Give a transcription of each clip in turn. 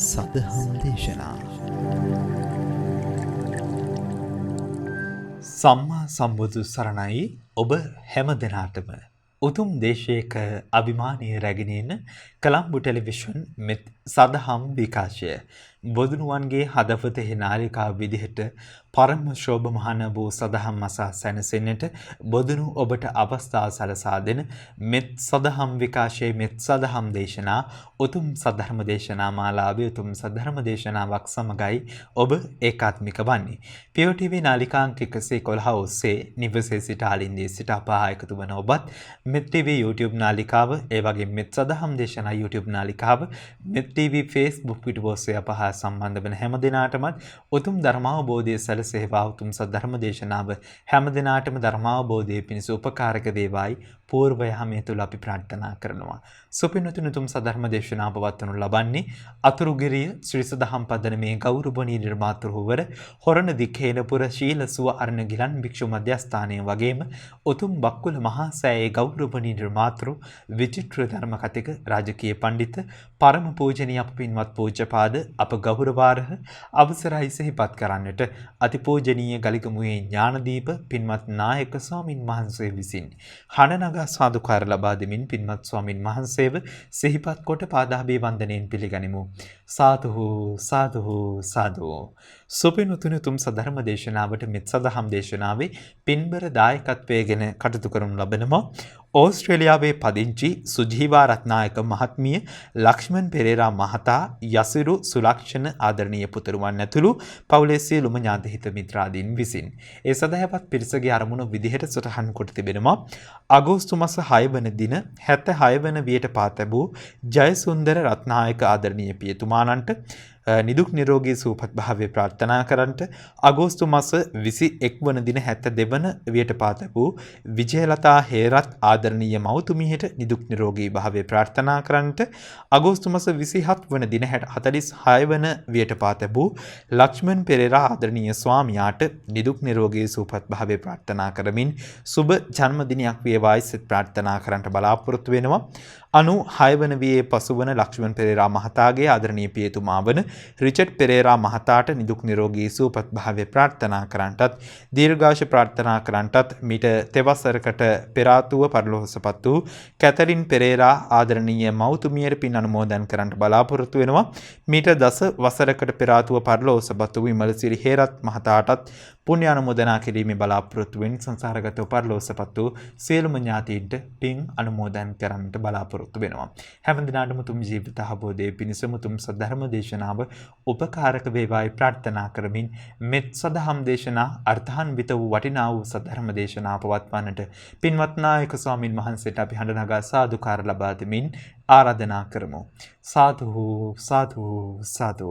සදහම් දේශනා සම්මා සම්බුදු සරණයි ඔබ හැම දෙනාටම උතුම් දේශයක අභිමානය රැගෙනෙන කළම්බු ටෙලිවිෂන් මෙත් සදහම් විකාශය බොදුනුවන්ගේ හදවතෙහි නාලිකාව විදිහට පරම ශෝභමහන වූ සදහම් අසා සැනසෙන්නට බොදුනු ඔබට අවස්ථාව සලසා දෙන මෙත් සදහම් විකාශයේ මෙත් සදහම් දේශනා උතුම් සද්ධර්ම දේශනා මාලාවේ උතුම් සද්ධර්ම දේශනාවක් සමගයි ඔබ ඒකාත්මික වන්නේ. පියෝ ටීවී නාලිකාංක 111 ඔස්සේ නිවසේ සිට ආලින්දේ සිට අපහා එකතු වන ඔබත් මෙත් ටීවී YouTube නාලිකාව ඒ වගේම මෙත් සදහම් දේශනා YouTube නාලිකාව මෙත් ටීවී Facebook පිටුව ඔස්සේ අපහා සම්බන්ධ වන හැම දිනාටමත් උතුම් ධර්මාවබෝධයේ සැලසේවා උතුම් සද්ධර්ම දේශනාව හැම දිනාටම ධර්මාවබෝධයේ පිණිස උපකාරක වේවායි పూర్ව යහමේ තුල අපි ප්‍රාර්ථනා කරනවා. සුපින්වතුන් උතුම් සද්ධර්ම දේශනාව පවත්වනු ලබන්නේ අතුරුගිරිය ශ්‍රී සදහම් පදනමේ ගෞරවණීය නිර්මාතෘවර හොරණ දිකේනපුර ශීල සුව අරණ ගිලන් භික්ෂු මධ්‍යස්ථානයේ වගේම උතුම් බක්කුල මහා සෑයේ ගෞරවණීය නිර්මාතෘ විචිත්‍ර ධර්ම කතික රාජකීය පඬිත පරම පූජනීය අප පින්වත් පූජ්‍යපාද අප ගෞරවාර්හ අවසරයි සිහිපත් කරන්නට අතිපූජනීය ගලිගමුවේ ඥානදීප පින්වත් නායක ස්වාමින් වහන්සේ විසින් හඬනගා සාදුකාර ලබා දෙමින් පින්වත් ස්වාමින් වහන්සේව සිහිපත් කොට පාදාභි වන්දනයෙන් පිළිගනිමු. සාදු සාදු සාදු. සුපින්වතුනි උතුම් සද්ධර්ම දේශනාවට මෙත් සදහම් දේශනාවේ පින්බර දායකත්වයෙන් කටයුතු කරනු ලබනවා. ඕස්ට්‍රේලියාවේ පදිංචි සුජීවා රත්නායක මහත්මිය ලක්ෂ්මන් පෙරේරා මහතා යසිරු සුලක්ෂණ ආදරණීය පුතරුවන් ඇතුළු පවුලේ සියලුම ඥාති හිත මිත්‍රාදීන් විසින් ඒ සදහවත් පිරිසගේ අරමුණු විදිහට සටහන් කොට තිබෙනවා. අගෝස්තු මාස 6 වන දින 76 වන වියට පා තැබූ ජයසුන්දර රත්නායක ආදරණීය පියතුමාණන්ට නිදුක් නිරෝගී සුවපත් භාවය ප්‍රාර්ථනා කරන්නට අගෝස්තු මාස 21 වන දින 72 වන වියට පා තැබූ විජයලතා හේරත් ආදරණීය මව්තුමියට නිදුක් නිරෝගී භාවය ප්‍රාර්ථනා කරන්නට අගෝස්තු මාස 27 වන දින 46 වන වියට පා තැබූ ලක්ෂ්මන් පෙරේරා ආදරණීය ස්වාමියාට නිදුක් නිරෝගී සුවපත් භාවය ප්‍රාර්ථනා කරමින් සුබ ජන්මදිනයක් වේවායි සිත ප්‍රාර්ථනා කරන්නට බලාපොරොත්තු වෙනවා. 96 වන වියේ පසුවන ලක්ෂ්මන් පෙරේරා මහතාගේ ආදරණීය පියතුමා වන රිචඩ් පෙරේරා මහතාට නිදුක් නිරෝගී සුවපත් භාවය ප්‍රාර්ථනා කරන්නටත් දීර්ඝාෂ ප්‍රාර්ථනා කරන්නටත් මිට තෙවසරකට පෙර ආතුව පරලෝකසපත් වූ කැතරින් පෙරේරා ආදරණීය මව්තුමියට පින් අනුමෝදන් කරන්නට බලාපොරොත්තු වෙනවා. මිට දස වසරකට පෙර ආතුව පරලෝකසපත් වූ විමලසිරි හේරත් මහතාටත් පුණ්‍ය අනුමෝදනා කිරීමේ බලාපොරොත්තු වෙන සංසාරගත පරලෝකසපත් වූ සියලුම ඥාතීන්ට පින් අනුමෝදන් කරන්නට බලාපොරොත්තු වෙනවා. හැම දිනකටම තුම් ජීවිත අවබෝධයේ පිණිසම තුම් සද්ධර්ම දේශනාව උපකාරක වේවායි ප්‍රාර්ථනා කරමින් මෙත් සදහම් දේශනා අර්ථාන්විත වූ වටිනා වූ සද්ධර්ම දේශනා පවත්වන්නට පින්වත් නායක ස්වාමින් වහන්සේට අපි හඬ නගා සාදුකාර ලබා දෙමින් ආරාධනා කරමු. සාදු සාදු සාදු.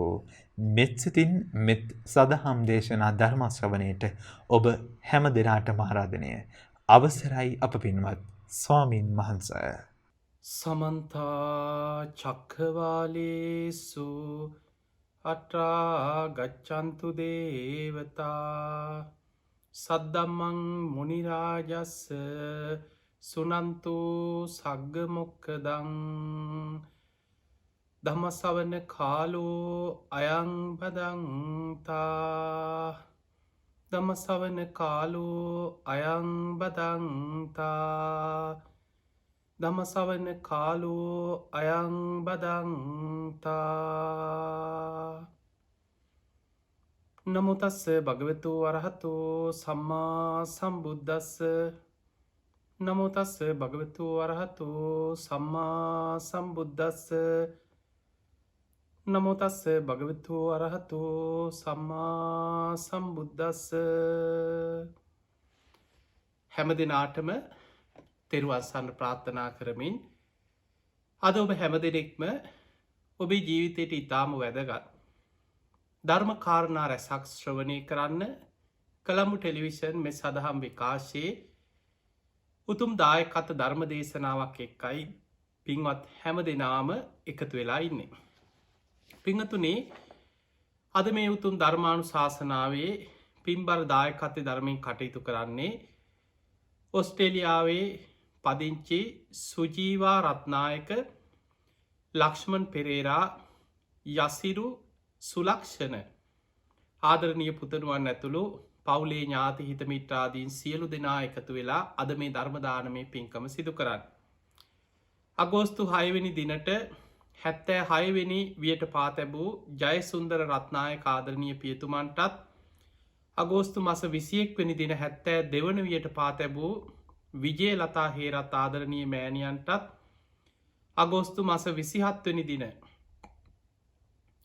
මෙත් සිතින් මෙත් සදහම් දේශනා ධර්ම ශ්‍රවණයට ඔබ හැම දිනකටම ආරාධනය. අවසරයි අප පින්වත් ස්වාමින් වහන්සේ. සමන්ත චක්ඛවාලේසු අත්‍රා ගච්ඡන්තු දේවතා සද්දම්මං මුනි රාජස්ස සුනන්තු සග්ග මොක්ඛදං ධම්මසවන කාලෝ අයං බදන්තා ධම්මසවන කාලෝ අයං බදන්තා ධම්මසවන කාලෝ අයං බදන්තා. නමෝ තස්ස භගවතු වරහතෝ සම්මා සම්බුද්දස්ස නමෝ තස්ස භගවතු වරහතෝ සම්මා සම්බුද්දස්ස නමෝ තස්ස භගවතු වරහතෝ සම්මා සම්බුද්දස්ස. හැම දිනාටම තෙරුවන් සරණ ප්‍රාර්ථනා කරමින් අද ඔබ හැම දෙනෙක්ම ඔබේ ජීවිතයට ඉතාම වැදගත් ධර්ම කාරණා රැසක් ශ්‍රවණය කරන්න කළම්බු ටෙලිවිෂන් මෙත් සදහම් විකාශයේ උතුම් දායකත්ව ධර්ම දේශනාවක් එක්කයි පින්වත් හැම දෙනාම එකතු වෙලා ඉන්නේ. පින්වතුනි, අද මේ උතුම් ධර්මානුශාසනාවේ පින්බර දායකත්ව ධර්මයෙන් කටයුතු කරන්නේ ඔස්ට්‍රේලියාවේ පදිංචි සුජීවා රත්නායක ලක්ෂ්මන් පෙරේරා යසිරු සුලක්ෂණ ආදරණීය පුතණුවන් ඇතුළු පවුලේ ඥාති හිත මිත්‍රාදීන් සියලු දෙනා එකතු වෙලා අද මේ ධර්මදානමේ පින්කම සිදු කරන්න. අගෝස්තු 6 වෙනි දිනට 76 වෙනි වියට පා තැබූ ජයසුන්දර රත්නායක ආදරණීය පියතුමන්ටත් අගෝස්තු මාස 21 වෙනි දින 72 වන වියට පා තැබූ විජේලතා හේරත් ආදරණීය මෑණියන්ටත් අගෝස්තු මාස 27 වෙනි දින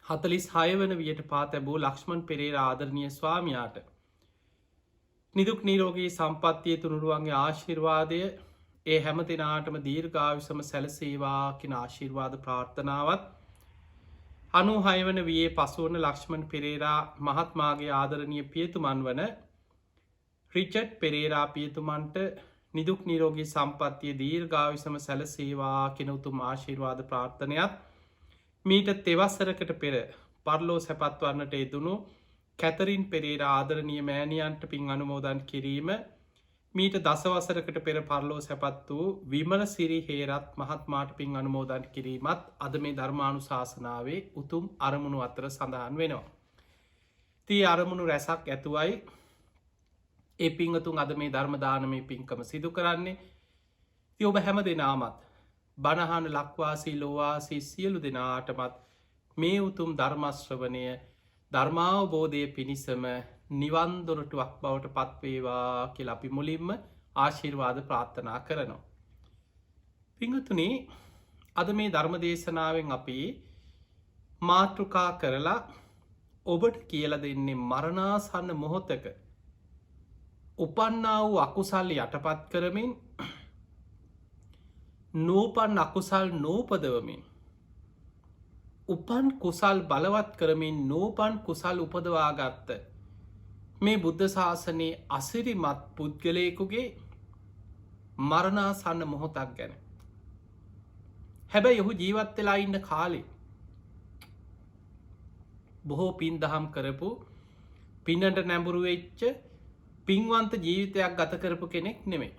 46 වන වියට පා තැබූ ලක්ෂ්මන් පෙරේරා ආදරණීය ස්වාමියාට නිදුක් නිරෝගී සම්පන්නිය තුනුරුවන්ගේ ආශිර්වාදය ඒ හැම දිනාටම දීර්ඝායුෂම සැලසේවා කියන ආශිර්වාද ප්‍රාර්ථනාවත් 96 වන වියේ පසුවන ලක්ෂ්මන් පෙරේරා මහත්මාගේ ආදරණීය පියතුමන් වන රිචඩ් පෙරේරා පියතුමන්ට නිදුක් නිරෝගී සම්පන්නිය දීර්ඝායුෂම සැලසේවා කියන උතුම් ආශිර්වාද ප්‍රාර්ථනයත් මීට තෙවසරකට පෙර පරලෝ සැපත් වන්නට යෙදුණු කැතරින් පෙරේරා ආදරණීය මෑණියන්ට පින් අනුමෝදන් කිරීම මීට දසවසරකට පෙර පරලෝ සැපත් වූ විමල සිරි හේරත් මහත්මාට පින් අනුමෝදන් කිරීමත් අද මේ ධර්මානුශාසනාවේ උතුම් අරමුණු අතර සඳහන් වෙනවා. තී අරමුණු රැසක් ඇතුවයි ඒ පිංහතුන් අද මේ ධර්මදානමේ පින්කම සිදු කරන්නේ. ති ඔබ හැම දෙනාමත් බණහන ලක්වාසී ලෝවාසී සියලු දෙනාටමත් මේ උතුම් ධර්මශ්‍රවනය ධර්මාවබෝධය පිණිසම නිවන්දොරටුවක් බවට පත්වේවා කියල අපි මුලින්ම ආශිර්වාද ප්‍රාර්ථනා කරනවා. පිංහතුනි අද මේ ධර්මදේශනාවෙන් අපි මාතෘකා කරලා ඔබට කියල දෙන්නේ මරණාසන්න මොහොතක උපන්නා වූ අකුසල් යටපත් කරමින් නූපන් අකුසල් නූපදවමින් උපන් කුසල් බලවත් කරමින් නූපන් කුසල් උපදවාගත්ත මේ බුද්ධ ශාසනයේ අසිරිමත් පුද්ගලයකුගේ මරණාසන්න මොහොතක් ගැන. හැබැයි ඔහු ජීවත් වෙලා ඉන්න කාලේ බොහෝ පින් දහම් කරපු පින්නට නැඹුරු වෙච්ච පින්වන්ත ජීවිතයක් ගත කරපු කෙනෙක් නෙමෙයි.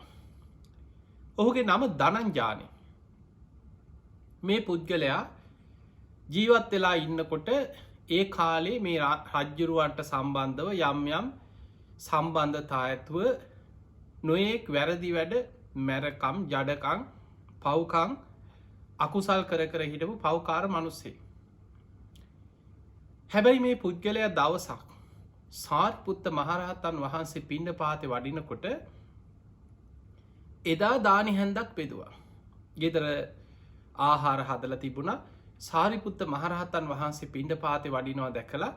ඔහුගේ නම ධනංජානි. මේ පුද්ගලයා ජීවත් වෙලා ඉන්නකොට ඒ කාලේ මේ රජ්ජුරුවන්ට සම්බන්ධව යම් යම් සම්බන්ධතා ඇතුව නොයෙක් වැරදි වැඩ මැරකම් ජඩකං පව්කං අකුසල් කර කර හිටපු පව්කාර මනුස්සේ. හැබැයි මේ පුද්ගලයා දවසක් සාරිපුත්ත මහරහතන් වහන්සේ පිණ්ඩපාතේ වඩිනකොට එදා දානි හැන්දක් බෙදුවා. ගෙදර ආහාර හදලා තිබුණා. සාරිපුත්ත මහරහතන් වහන්සේ පිණ්ඩපාතේ වඩිනවා දැකලා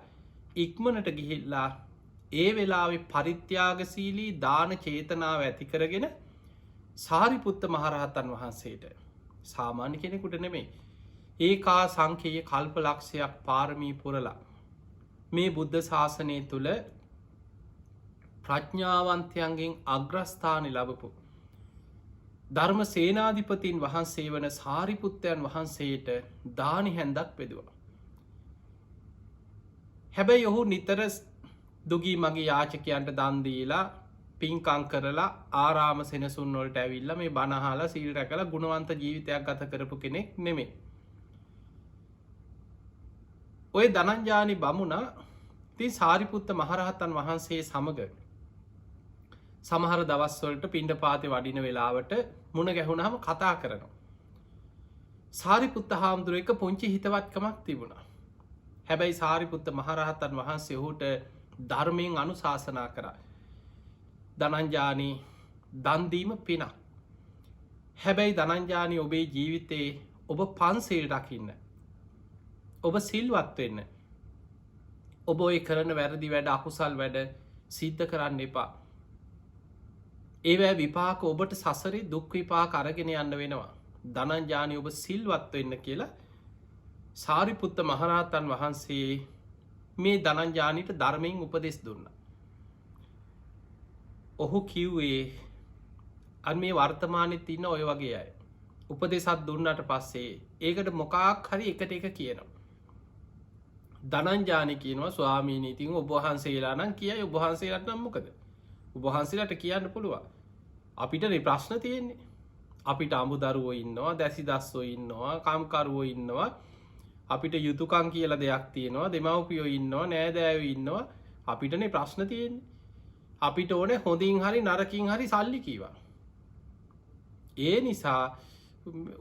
ඉක්මනට ගිහිල්ලා ඒ වෙලාවේ පරිත්‍යාගශීලී දාන චේතනාව ඇති කරගෙන සාරිපුත්ත මහරහතන් වහන්සේට සාමාන්‍ය කෙනෙකුට නෙමෙයි ඒකා සංඛ්‍යය කල්පලක්ෂයක් පාරමී පුරලා මේ බුද්ධ ශාසනය තුළ ප්‍රඥාවන්තයන්ගෙන් අග්‍රස්ථානය ලබපු ධර්ම සේනාධිපතින් වහන්සේ වන සාරිපුත්තයන් වහන්සේට දානි හැන්දක් බෙදුවා. හැබැයි ඔහු නිතර දුගී මගේ යාචකයන්ට දන්දීලා පින්කං කරලා ආරාම සෙනසුන්වලට ඇවිල්ල මේ බණහලා සීල් රැකල ගුණවන්ත ජීවිතයක් ගත කරපු කෙනෙක් නෙමේ. ඔය ධනංජානි බමුණ ති සාරිපුත්ත මහරහතන් වහන්සේ සමඟ සමහර දවස්වලට පිණ්ඩපාතේ වඩින වෙලාවට මුණ ගැහුණහම කතා කරනවා. සාරිපුත්ත හාමුදුරුව එක පුංචි හිතවත්කමක් තිබුණා. හැබැයි සාරිපුත්ත මහරහතන් වහන්සේ ඔහුට ධර්මයෙන් අනුශාසනා කරා. ධනංජානී දන්දීම පිනක්. හැබැයි ධනංජානි ඔබේ ජීවිතයේ ඔබ පන්සිල් රකින්න. ඔබ සිල්වත් වෙන්න. ඔබ ඔය කරන වැරදි වැඩ අකුසල් වැඩ සිද්ධ කරන්න එපා. ඒවැ විපාක ඔබට සසරි දුක් විපාක අරගෙන යන්න වෙනවා. ධනංජානි ඔබ සිල්වත් වෙන්න කියලා සාරිපුත්ත මහරහතන් වහන්සේ මේ ධනංජානිට ධර්මයෙන් උපදෙස් දුන්න. ඔහු කිව්වේ අන් මේ වර්තමානෙත් ඉන්න ඔය වගේ අය උපදෙසත් දුන්නට පස්සේ ඒකට මොකාක් හරි එකට එක කියනවා. ධනංජානි කියනවා ස්වාමීනී ඉතින් ඔබ වහන්සේලා නම් කියයි ඔබ වහන්සේලාට නම් මොකද? ඔබ වහන්සේලාට කියන්න පුළුවන්. අපිට මේ ප්‍රශ්න තියෙන්නේ. අපිට අඹදරුවෝ ඉන්නවා, දැසි දස්සෝ ඉන්නවා, කාම්කරුවෝ ඉන්නවා. අපිට යුතුකං කියල දෙයක් තියෙනවා දෙමවපියෝ ඉන්නවා නෑදෑව ඉන්නවා අපිටනේ ප්‍රශ්න තියෙන් අපිට ඕන හොඳින් හරි නරකින් හරි සල්ලි කීවා ඒ නිසා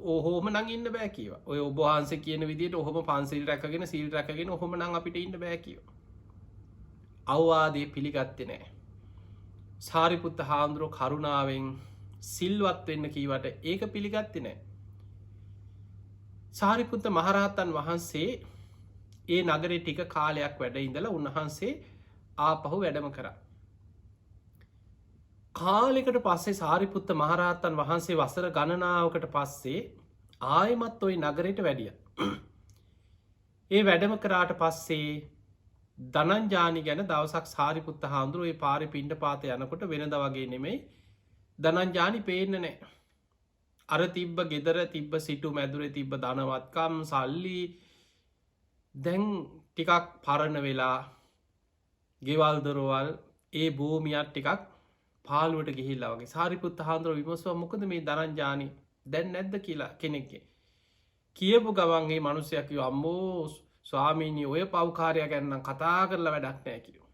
ඔහෝම නං ඉන්න බෑ කියව ඔය ඔබහන්ස කියන විදිට ඔහොම පන්සිල් රැකගෙන සිල් රැකගෙන ඔහොම නං අපිට ඉන්න බෑකිව අවවාදය පිළිගත්ත නෑ සාරිපුත්ත හාමුදුරුව කරුණාවෙන් සිල්වත් වෙන්න කීවට ඒක පිළිගත්ති නෑ සාරිපුත්ත මහරහත්තන් වහන්සේ ඒ නගරේ ටික කාලයක් වැඩ ඉඳලා උන්වහන්සේ ආපහු වැඩම කරා කාලෙකට පස්සේ සාරිපුත්ත මහරහත්තන් වහන්සේ වසර ගණනාවකට පස්සේ ආයමත් ඔයි නගරයට වැඩිය. ඒ වැඩම කරාට පස්සේ දනංජානි ගැන දවසක් සාරිපුත්ත හාමුදුරුව ඒ පාරි පිණ්ඩ පාත යනකොට වෙනද වගේ නෙමෙයි දනංජානි පේන්න නෑ. අර තිබ්බ ගෙදර තිබ්බ සිටු මැදුරේ තිබ්බ ධනවත්කම් සල්ලි දැන් ටිකක් පරණ වෙලා ගෙවල්දරවල් ඒ භූමියත් ටිකක් පාලුවට ගිහිල්ලා වගේ සාරිපුත්ත හාමුදුරුව විමසුව මොකද මේ දනංජානි දැන් නැද්ද කියලා කෙනෙක්ගේ කියපු ගවන්ගේ මනුස්සයක්ව අම්මෝ ස්වාමීනී ඔය පව්කාරය ගැන්නම් කතා කරලා වැඩක් නෑ කියෝ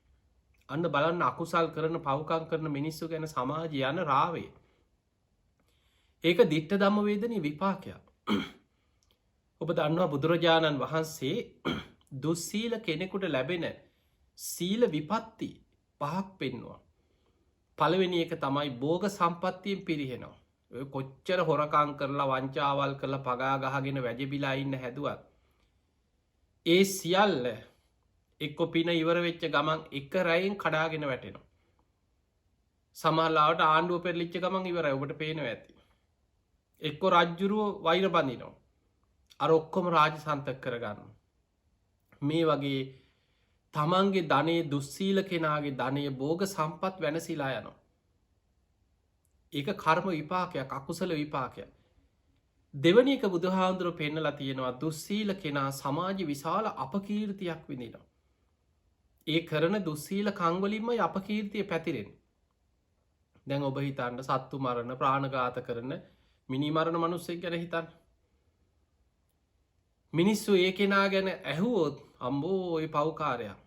අන්න බලන්න අකුසල් කරන පව්කං කරන මිනිස්සු ගැන සමාජ යන රාවේ ඒක දිට්ට දම්මවේදනී විපාකයක් ඔබ දන්නවා බුදුරජාණන් වහන්සේ දුස්සීල කෙනෙකුට ලැබෙන සීල විපත්ති පහක් පෙන්නවා පළවෙනි එක තමයි බෝග සම්පත්තියෙන් පිරිහෙනවා කොච්චර හොරකං කරලා වංචාවල් කරලා පගාගහගෙන වැජබිලා ඉන්න හැදුවත් ඒ සියල්ල එක්කො පින ඉවර වෙච්ච ගමන් එක රැයින් කඩාගෙන වැටෙනවා සමහලාවට ආණ්ඩුව පෙරලිච්ච ගමන් ඉවර ඔබට පේනවා ඇති එක්කො රජ්ජුරුව වෛර බඳිනවා අර ඔක්කොම රාජ සන්තක කරගන්න මේ වගේ තමන්ගේ ධනය දුස්සීල කෙනාගේ ධනය බෝග සම්පත් වෙනසිලා යනවා ඒක කර්ම විපාකයක් අකුසල විපාකයක් දෙවනි එක බුදුහාන්දුරුව පෙන්නලා තියෙනවා දුස්සීල කෙනා සමාජ විශාල අපකීර්තියක් විඳිනවා ඒ කරන දුස්සීල කංවලින්ම අපකීර්තිය පැතිරෙන දැන් ඔබ හිතන්න සත්තු මරණ ප්‍රාණඝාත කරන මිනිමරණ මනුස්සෙක් ගැන හිතන්න මිනිස්සු ඒ කෙනා ගැන ඇහුවෝත් අම්බෝ ඔය පව්කාරයක්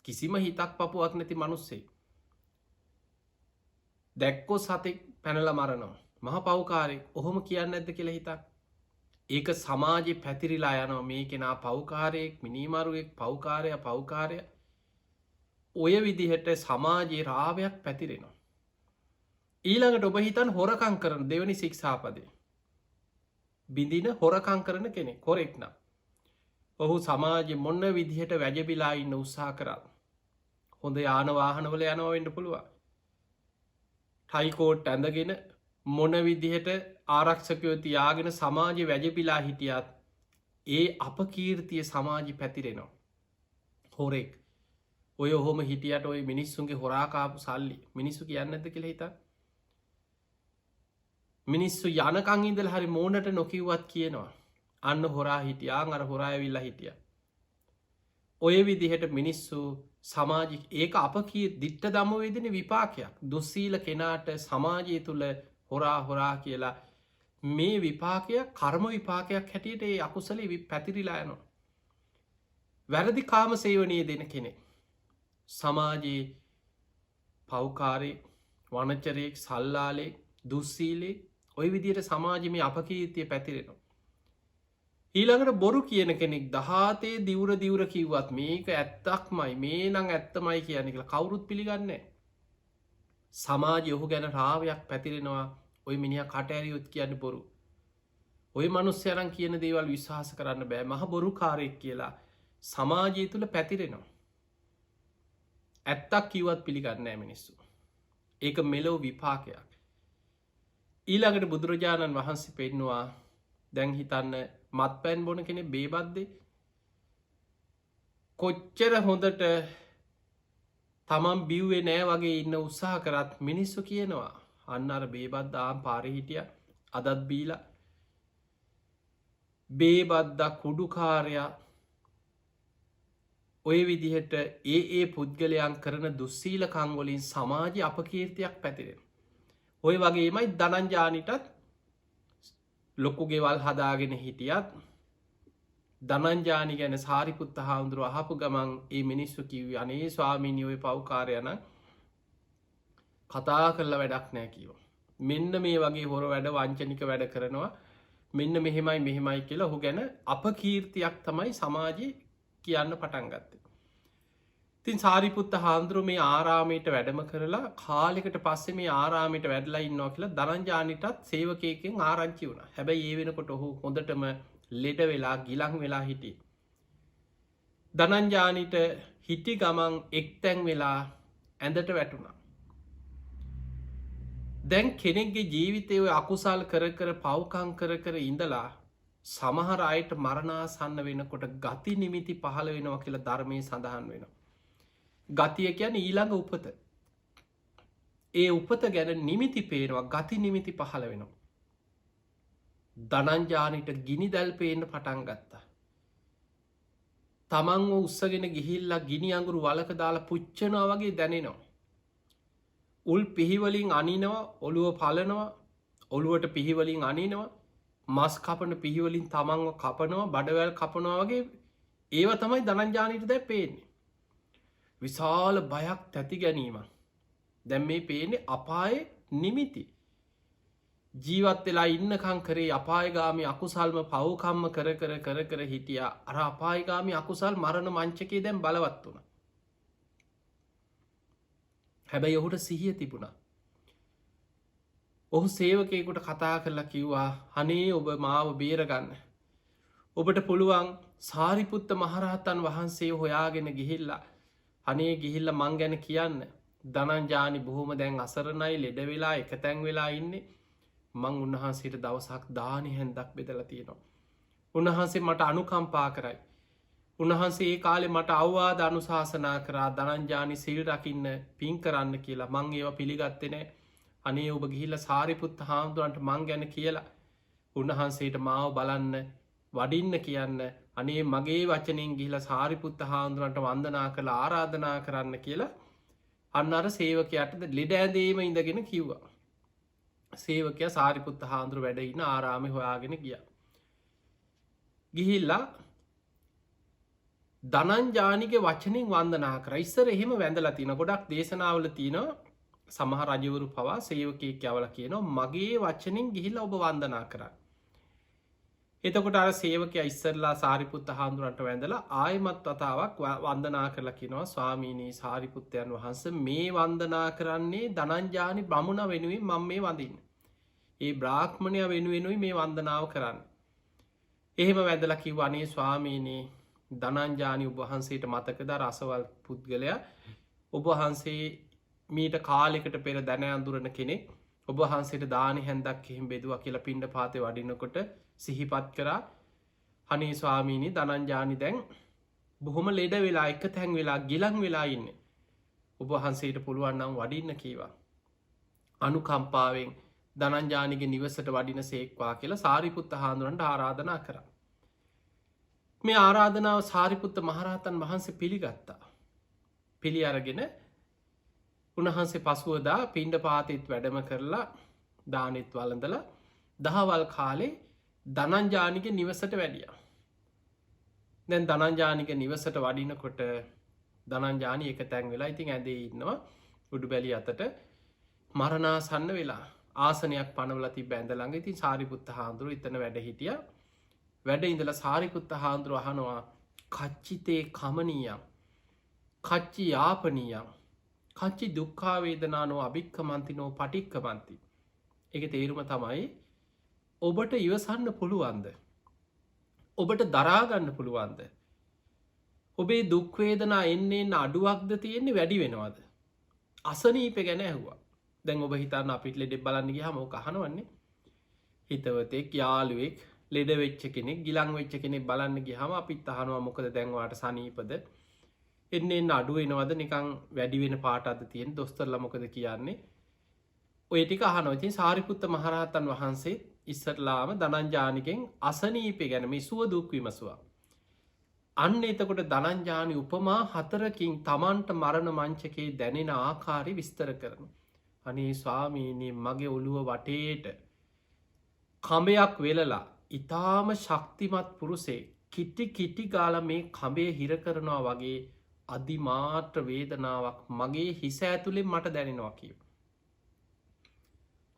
කිසිම හිතක් පපුුවක් නැති මනුස්සේ දැක්කෝ සතෙක් පැනල මරනවා මහ පව්කාරෙක් ඔහොම කියන්න ඇද කියලා හිතක් ඒක සමාජය පැතිරිලා යනවා මේ කෙනා පව්කාරයෙක් මිනිමරුවෙක් පව්කාරය ඔය විදිහට සමාජයේ රාවයක් පැතිරෙනවා ඊළඟට ඔබ හිතන් හොරකං කරන දෙවනි ශික්ෂාපදේ බිඳින හොරකං කරන කෙනෙ කොරෙක්නම් ඔහු සමාජ මොන්න විදිහට වැජබිලා ඉන්න උත්සා කරන්න හොඳ යානවාහනවල යනවවෙන්න පුළුවන් ටයිකෝට් ඇඳගෙන මොන විදිහට ආරක්ෂකයෝ තියාගෙන සමාජ වැජබිලා හිටියත් ඒ අපකීර්තිය සමාජි පැතිරෙනවා හොරෙක් ඔය ඔහොම හිටියට ඔය මිනිස්සුන්ගේ හොරාකාපු සල්ලි මිනිස්සු කියන්න ඇද කියලා හිතා මිනිස්සු යනකං ඉදල් හරි මෝනට නොකිව්වත් කියනවා අන්න හොරා හිටියාන් අර හොරායවිල්ලා හිටිය ඔය විදිහට මිනිස්සු සමාජික ඒක අපකී දිට්ට දමවේදන විපාකයක් දුස්සීල කෙනාට සමාජය තුළ හොරා කියලා මේ විපාකයක් කර්ම විපාකයක් හැටියට ඒ අකුසලේ පැතිරිලා යනවා වැරදි කාම සේවනය දෙන කෙනෙක් සමාජයේ පව්කාරයෙක් වනචරයෙක් සල්ලාලෙක් දුස්සීලේ ඔය විදියට සමාජමය අපකීර්තිය පැතිරෙනවා ඊළඟට බොරු කියන කෙනෙක් දහතේ දිවර කිව්වත් මේක ඇත්තක්මයි මේ නං ඇත්තමයි කියන කියලා කවුරුත් පිළිගන්න සමාජය ඔහු ගැන රාවයක් පැතිරෙනවා ඔය මිනිහ කටඇරියුත් කියන්න බොරු ඔය මනුස්්‍යයරන් කියන දේවල් විශ්වාස කරන්න බෑ මහ බොරු කාරයෙක් කියලා සමාජය තුළ පැතිරෙනවා ඇත්තක් කිවත් පිළිගන්නෑ මිනිස්සු ඒක මෙලෝ විපාකයක් ඊළඟට බුදුරජාණන් වහන්සේ පෙන්නවා දැන් හිතන්න මත් පැන් බොන කෙනෙ බේබද්දේ කොච්චර හොඳට තමන් බිව්වේ නෑ වගේ ඉන්න උත්සාහ කරත් මිනිස්සු කියනවා අන්න අර බේබද්දාම් පාරහිටිය අදත් බීලා බේබද්දා කුඩුකාරයා ඔය විදිහට ඒ පුද්ගලයන් කරන දුස්සීල කංගොලින් සමාජ අපකීර්තියක් පැතිරෙන ඔය වගේමයි දනංජානිටත් ලොකු ගෙවල් හදාගෙන හිටියත් ධනංජානි ගැන සාරිපුත්ත හාමුදුරුව අහපු ගමන් ඒ මිනිස්සු කිව්වේ අනේ ස්වාමීනි ඔය පව්කාරයන කතා කරලා වැඩක් නෑ කිව්වා. මෙන්න මේ වගේ හොර වැඩ වංචනික වැඩ කරනවා. මෙන්න මෙහෙමයි මෙහෙමයි කියලා ඔහු ගැන අපකීර්තියක් තමයි සමාජයේ කියන්න පටන් ගත්තේ. ඉතින් සාරිපුත්ත හාමුදුරුව මේ ආරාමයට වැඩම කරලා කාලෙකට පස්සේ මේ ආරාමයට වැඩලා ඉන්නවා කියලා ධනංජානිටත් සේවකයෙක්ගෙන් ආරංචි වුණා. හැබැයි ඒ වෙනකොට ඔහු හොඳටම ලෙඩ වෙලා ගිලන් වෙලා හිටියේ. ධනංජානිට හිටි ගමන් එක්තැන් වෙලා ඇඳට වැටුණා. දැන් කෙනෙක්ගේ ජීවිතය ඔය අකුසල් කර කර පව්කම් කර කර ඉඳලා සමහර අයට මරණාසන්න වෙනකොට ගති නිමිති පහළ වෙනවා කියලා ධර්මයේ සඳහන් වෙනවා. ගතිය කියන්නේ ඊළඟ උපත. ඒ උපත ගැන නිමිති පේනවා, ගති නිමිති පහළ වෙනවා. ධනංජානිට ගිනි දැල් පේන්න පටන් ගත්තා. තමන්ව උස්සගෙන ගිහිල්ලා ගිනි අඟුරු වලක දාලා පුච්චනවා වගේ දැනෙනවා. උල් පිහිවලින් අනිනවා, ඔළුව පලනවා, ඔළුවට පිහිවලින් අනිනවා, මස් කපන පිහිවලින් තමන්ව කපනවා, බඩවැල් කපනවා වගේ ඒව තමයි ධනංජානිට දැන් පේන්නේ. විශාල බයක් තැති ගැනීම. දැන් මේ පේන්නේ අපායේ නිමිති. ජීවත් වෙලා ඉන්නකම් කරේ අපායගාමී අකුසල්ම පව්කම්ම කර කර කර කර හිටියා. අර අපායගාමී අකුසල් මරණ මංචකේ දැන් බලවත් වුණා. හැබැයි ඔහුට සිහිය තිබුණා. ඔහු සේවකයෙකුට කතා කරලා කිව්වා අනේ ඔබ මාව බේරගන්න. ඔබට පුළුවන් සාරිපුත්ත මහරහතන් වහන්සේ හොයාගෙන ගිහිල්ලා අනේ ගිහිල්ලා මං ගැන කියන්න. ධනංජානි බොහොම දැන් අසරණයි, ලෙඩ වෙලා එකතැන් වෙලා ඉන්නේ. මං උන්වහන්සේට දවසක් දානි හැන්දක් බෙදලා තියෙනවා. උන්වහන්සේ මට අනුකම්පා කරයි. උන්වහන්සේ ඒ කාලේ මට අවවාද අනුශාසනා කරා ධනංජානි සිල් රකින්න, පින් කරන්න කියලා. මං ඒවා පිළිගත්තේ නෑ. අනේ ඔබ ගිහිල්ලා සාරිපුත්ත හාමුදුරන්ට මං ගැන කියලා උන්වහන්සේට මාව බලන්න, වඩින්න කියන්න. අනේ මගේ වචනෙන් ගිහිල්ලා සාරිපුත්ත හාමුදුරන්ට වන්දනා කරලා ආරාධනා කරන්න කියලා අන්න අර සේවකයාට ලෙඩ ඇඳේම ඉඳගෙන කිව්වා. සේවකයා සාරිපුත්ත හාමුදුරුව වැඩ ඉන්න ආරාමේ හොයාගෙන ගියා. ගිහිල්ලා ධනංජානිගේ වචනෙන් වන්දනා කරා. ඉස්සර එහෙම වැඳලා තිනවා. ගොඩක් දේශනාවල තියෙනවා සමහර රජවරු පවා සේවකයෙක් යවලා කියනවා මගේ වචනෙන් ගිහිල්ලා ඔබ වන්දනා කරන්න. එතකොට අර සේවකයා ඉස්සරලා සාරිපුත්ත හාමුදුරන්ට වැඳලා ආයෙමත් වතාවක් වන්දනා කරලා කියනවා ස්වාමීනි සාරිපුත්තයන් වහන්සේ මේ වන්දනා කරන්නේ ධනංජානි බමුණ වෙනුවෙන් මම මේ වඳින්නේ. ඒ බ්‍රාහ්මණයා වෙනුවෙනුයි මේ වන්දනාව කරන්නේ. එහෙම වැඳලා කිව්වා අනේ ස්වාමීනි ධනංජානි ඔබ වහන්සේට මතකද රසවල් පුද්ගලයා ඔබ වහන්සේ මීට කාලෙකට පෙර දැන අඳුරන කෙනෙක් ඔබ වහන්සේට දානි හැන්දක් එහෙම බෙදුවා කියලා පිණ්ඩපාතේ වඩිනකොට සිහිපත් කරා අනේ ස්වාමීනි ධනංජානි දැන් බොහොම ලෙඩ වෙලා එක තැන් වෙලා ගිලන් වෙලා ඉන්නේ. ඔබ වහන්සේට පුළුවන් නම් වඩින්න කීවා. අනුකම්පාවෙන් ධනංජානිගේ නිවසට වඩින සේක්වා කියලා සාරිපුත්ත හාමුදුරන්ට ආරාධනා කරා. මේ ආරාධනාව සාරිපුත්ත මහරහතන් වහන්සේ පිළිගත්තා. පිළි අරගෙන උන්වහන්සේ පසුවදා පිණ්ඩපාතෙත් වැඩම කරලා දානෙත් වළඳලා දහවල් කාලේ ධනංජානිගේ නිවසට වැඩියා. දැන් ධනංජානිගේ නිවසට වඩිනකොට ධනංජානි එක තැන් වෙලා ඉතින් ඇඳේ ඉන්නවා උඩු බැලි අතට මරණාසන්න වෙලා ආසනයක් පනවලා තිබ්බ ඇඳ ළඟ. ඉතින් සාරිපුත්ත හාමුදුරුවෝ එතන වැඩ හිටියා. වැඩ ඉඳලා සාරිපුත්ත හාමුදුරුවෝ අහනවා කච්චිතේ කමනීයම් කච්චි යාපනීයම් කච්චි දුක්ඛා වේදනානෝ අභික්ඛමන්තිනෝ පටික්ඛමන්ති. ඒකේ තේරුම තමයි ඔබට ඉවසන්න පුළුවන්ද? ඔබට දරා ගන්න පුළුවන්ද? ඔබේ දුක් වේදනා එන්නේ අඩුවක්ද තියෙන්නේ වැඩි වෙනවද? අසනීප ගැන ඇහුවා. දැන් ඔබ හිතන්න අපිට ලෙඩ බලන්න ගියාම ඔක අහනවන්නේ. හිතවතෙක් යාළුවෙක් ලෙඩ වෙච්ච කෙනෙක් ගිලන් වෙච්ච කෙනෙක් බලන්න ගියාම අපිත් අහනවා මොකද දැන් ඔයාට සනීපද? එන්නේ අඩු වෙනවද නිකන් වැඩි වෙන පාටක්ද තියෙන දොස්තරලා මොකද කියන්නේ? ඔය ටික අහනවා. ඉතින් සාරිපුත්ත මහරහතන් වහන්සේ ඉස්සරලාම ධනංජානිගෙන් අසනීපේ ගැන මේ සුව දුක් විමසුවා. අන්න එතකොට ධනංජානි උපමා 4කින් තමන්ට මරණ මංචකේ දැනෙන ආකාරي විස්තර කරනවා. අනේ ස්වාමීනි මගේ ඔළුව වටේට කඹයක් වෙලලා ඊටාම ශක්තිමත් පුරුෂයෙක් කිටි ගාල මේ කඹේ හිර කරනවා වගේ අධිමාත්‍ර වේදනාවක් මගේ හිස ඇතුළේ මට දැනෙනවා කියව.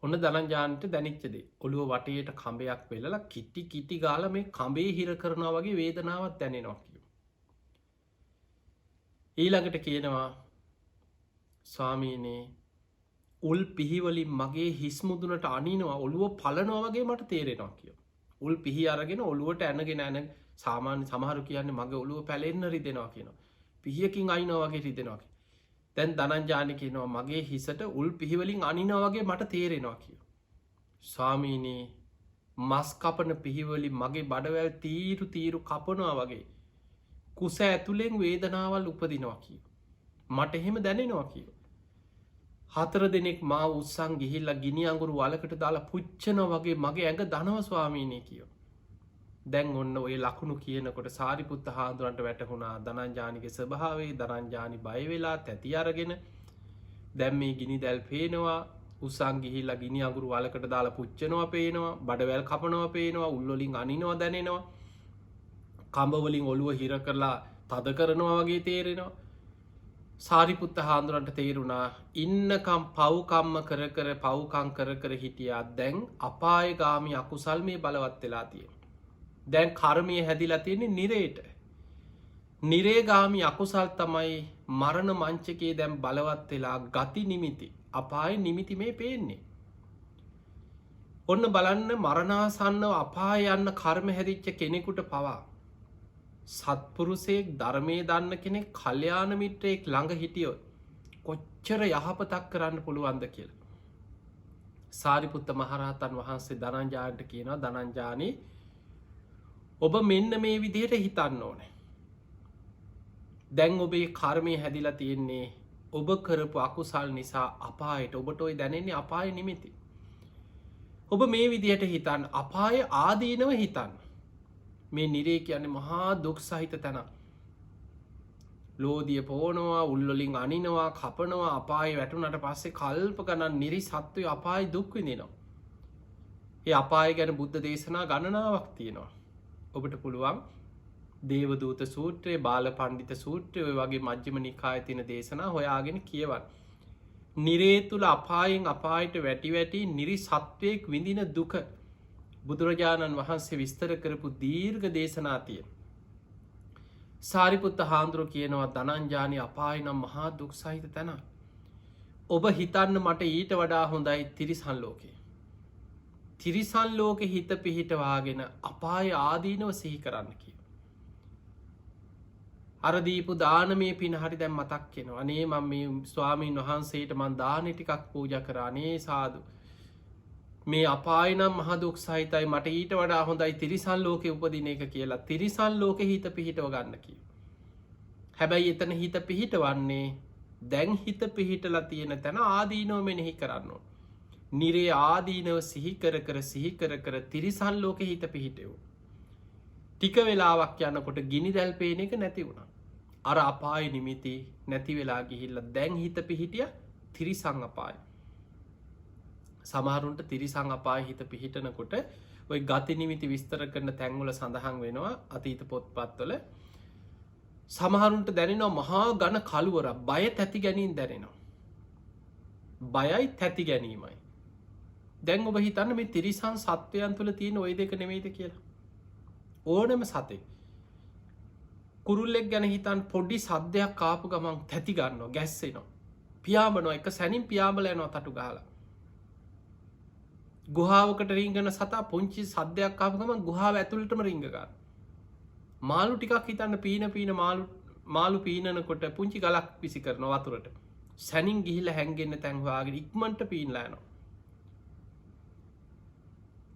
ඔන්න දනංජානට දැනිච්චදේ ඔළුව වටේට කඹයක් වෙලලා කිටි ගාල මේ කඹේ හිර කරනවා වගේ වේදනාවත් දැනෙනවා කියව. ඊළඟට කියනවා ස්වාමීනේ උල් පිහිවලින් මගේ හිස්මුදුනට අනිනවා ඔළුව පලනවා වගේ මට තේරෙනවා කිය. උල් පිහි අරගෙන ඔළුවට ඇනගෙන ඇන සාමාන්‍ය සමහරු කියන්නේ මගේ ඔළුව පැලෙන්න රිදෙනවා කියනවා. පිහියකින් අයිනවා වගේ රිදෙනවා කිය. දැන් දනංජාන කියනවා මගේ හිසට උල් පිහිවලින් අනිනවා වගේ මට තේරෙනවා කිය. ස්වාමීනී මස් කපන පිහිවලින් මගේ බඩවැල් තීරු කපනවා වගේ කුස ඇතුළෙන් වේදනාවල් උපදිනවා කිය. මට එහෙම දැනෙනවා කිය. 4 දෙනෙක් මා උත්සං ගිහිල්ලා ගිනි අඟුරු වලකට දාලා පුච්චන වගේ මගේ ඇඟ දනව ස්වාමීනී කියෝ. දැන් ඔන්න ඔය ලකුණු කියනකොට සාරිපුත්ත හාමුදුරන්ට වැටහුණා දනංජානිගේ ස්වභාවේ. දනංජානි බය වෙලා තැති අරගෙන දැන් මේ ගිනි දැල් පේනවා උත්සං ගිහිල්ලා ගිනි අඟුරු වලකට දාලා පුච්චනවා පේනවා බඩවැල් කපනවා පේනවා උල් වලින් අනිනවා දැනෙනවා කඹ වලින් ඔළුව හිර කරලා තද කරනවා වගේ තේරෙනවා. සාරිපුත්ත හාමුදුරන්ට තේරුණා ඉන්නකම් පව්කම්ම කර පව්කං කර හිටියා දැන් අපායගාමි අකුසල් මේ බලවත් වෙලා තියෙන. දැන් කර්මය හැදිලා තියෙන්නේ නිරේට. නිරේගාමි අකුසල් තමයි මරණ මංචකයේ දැන් බලවත් වෙලා ගති නිමිති අපාය නිමිති මේ පේන්නේ. ඔන්න බලන්න මරණාසන්නව අපාය යන්න කර්ම හැදිච්ච කෙනෙකුට පවා සත්පුරුසයෙක් ධර්මය දන්න කෙනෙක් කල්්‍යාන මිත්‍රයෙක් ළඟ හිටියොත් කොච්චර යහපතක් කරන්න පුළුවන්ද කියලා. සාරිපුත්ත මහරහතන් වහන්සේ දනංජානට කියනවා දනංජානී ඔබ මෙන්න මේ විදිහට හිතන්න ඕනේ. දැන් ඔබේ කර්මය හැදිලා තියෙන්නේ ඔබ කරපු අකුසල් නිසා අපායට ඔබට ඔයි දැනෙන්නේ අපාය නිමිති. ඔබ මේ විදිහට හිතන් අපාය ආදීනව හිතන්න. මේ නිරේ කියන්නේ මහා දුක් සහිත තැන. ලෝදිය පෝනවා උල්ලොලින් අනිනවා කපනවා අපාය වැටුනට පස්සේ කල්ප ගණන් නිරි සත්වය අපායි දුක්විදිනවා. ඒ අපාය ගැන බුද්ධ දේශනා ගණනාවක් තියෙනවා. ඔබට පුළුවන් දේවදූත සූත්‍රයේ බාල පණ්ඩිත සූත්‍රය ඔය වගේ මජ්්‍යම නිකාය තින දේශනා හොයාගෙන කියවන්. නිරේ තුළ අපායෙන් අපායට වැටි නිරි සත්වයෙක් විඳින දුක බුදුරජාණන් වහන්සේ විස්තර කරපු දීර්ඝ දේශනාතිය. සාරිපුත්ත හාමුදුරුවෝ කියනවා දනංජානි අපාය නම් මහා දුක් සහිත තැන. ඔබ හිතන්න මට ඊට වඩා හොඳයි තිරිසන් ලෝකේ. තිරිසන් ලෝක හිත පිහිටවාගෙන අපාය ආදීනව සිහි කරන්න කිය. අරදීපු දානමේ පින හරි දැම් මතක් කෙනවා අනේ මම මේ ස්වාමීන් වහන්සේට මන් දාන ටිකක් පූජ කරානේ සාදු. මේ අපායනම් මහදුක් සහිතයි මට ඊට වඩා හොඳයි තිරිසන් ලෝක උපදින එක කියලා තිරිසන් ලෝක හිත පිහිටව ගන්න කිය. හැබැයි එතන හිත පිහිට වන්නේ දැන් හිත පිහිටලා තියෙන තැන ආදීනෝ මෙනෙහි කරන්න. නිරේ ආදීනව සිහිකර කර තිරිසන් ලෝක හිත පිහිටවෝ. ටික වෙලාවක් යන්නකොට ගිනි දැල් පේන එක නැති වුණා. අර අපාය නිමිති නැති වෙලා ගිහිල්ල දැන් හිත පිහිටිය තිරිසං අපාය. සමහරුන්ට තිරිසං අපාය හිත පිහිටනකොට ඔය ගති නිමිති විස්තර කරන තැන්වල සඳහන් වෙනවා අතීත පොත්පත්වල සමහරුන්ට දැනෙනවා මහා ගණ කළුවර බය තැති ගැනීම් දැනෙනවා. බයයි තැති ගැනීමයි. දැන් ඔබ හිතන්න මේ තිරිසං සත්වයන් තුළ තියෙන ඔය දෙක නෙමෙයිද කියලා. ඕනම සතෙක් කුරුල්ලෙක් ගැන හිතන් පොඩි සද්‍යයක් කාපු ගමන් තැති ගන්නවා ගැස්සෙනවා. පියාඹනවා එක සැනින් පියාඹල යනවා තටු ගහලා. ගුහාවකට රිංගන සතා පුංචි සද්‍යයක් කාපු ගමන් ගුහාව ඇතුළටම රිංග ගන්න. මාළු ටිකක් හිතන්න පීන මාළු පීනනකොට පුංචි ගලක් පිසි කරන වතුරට සැනින් ගිහිල හැන්ගෙන්න්න තැන්වාගෙන ඉක්මට පීන්ලා යනවා.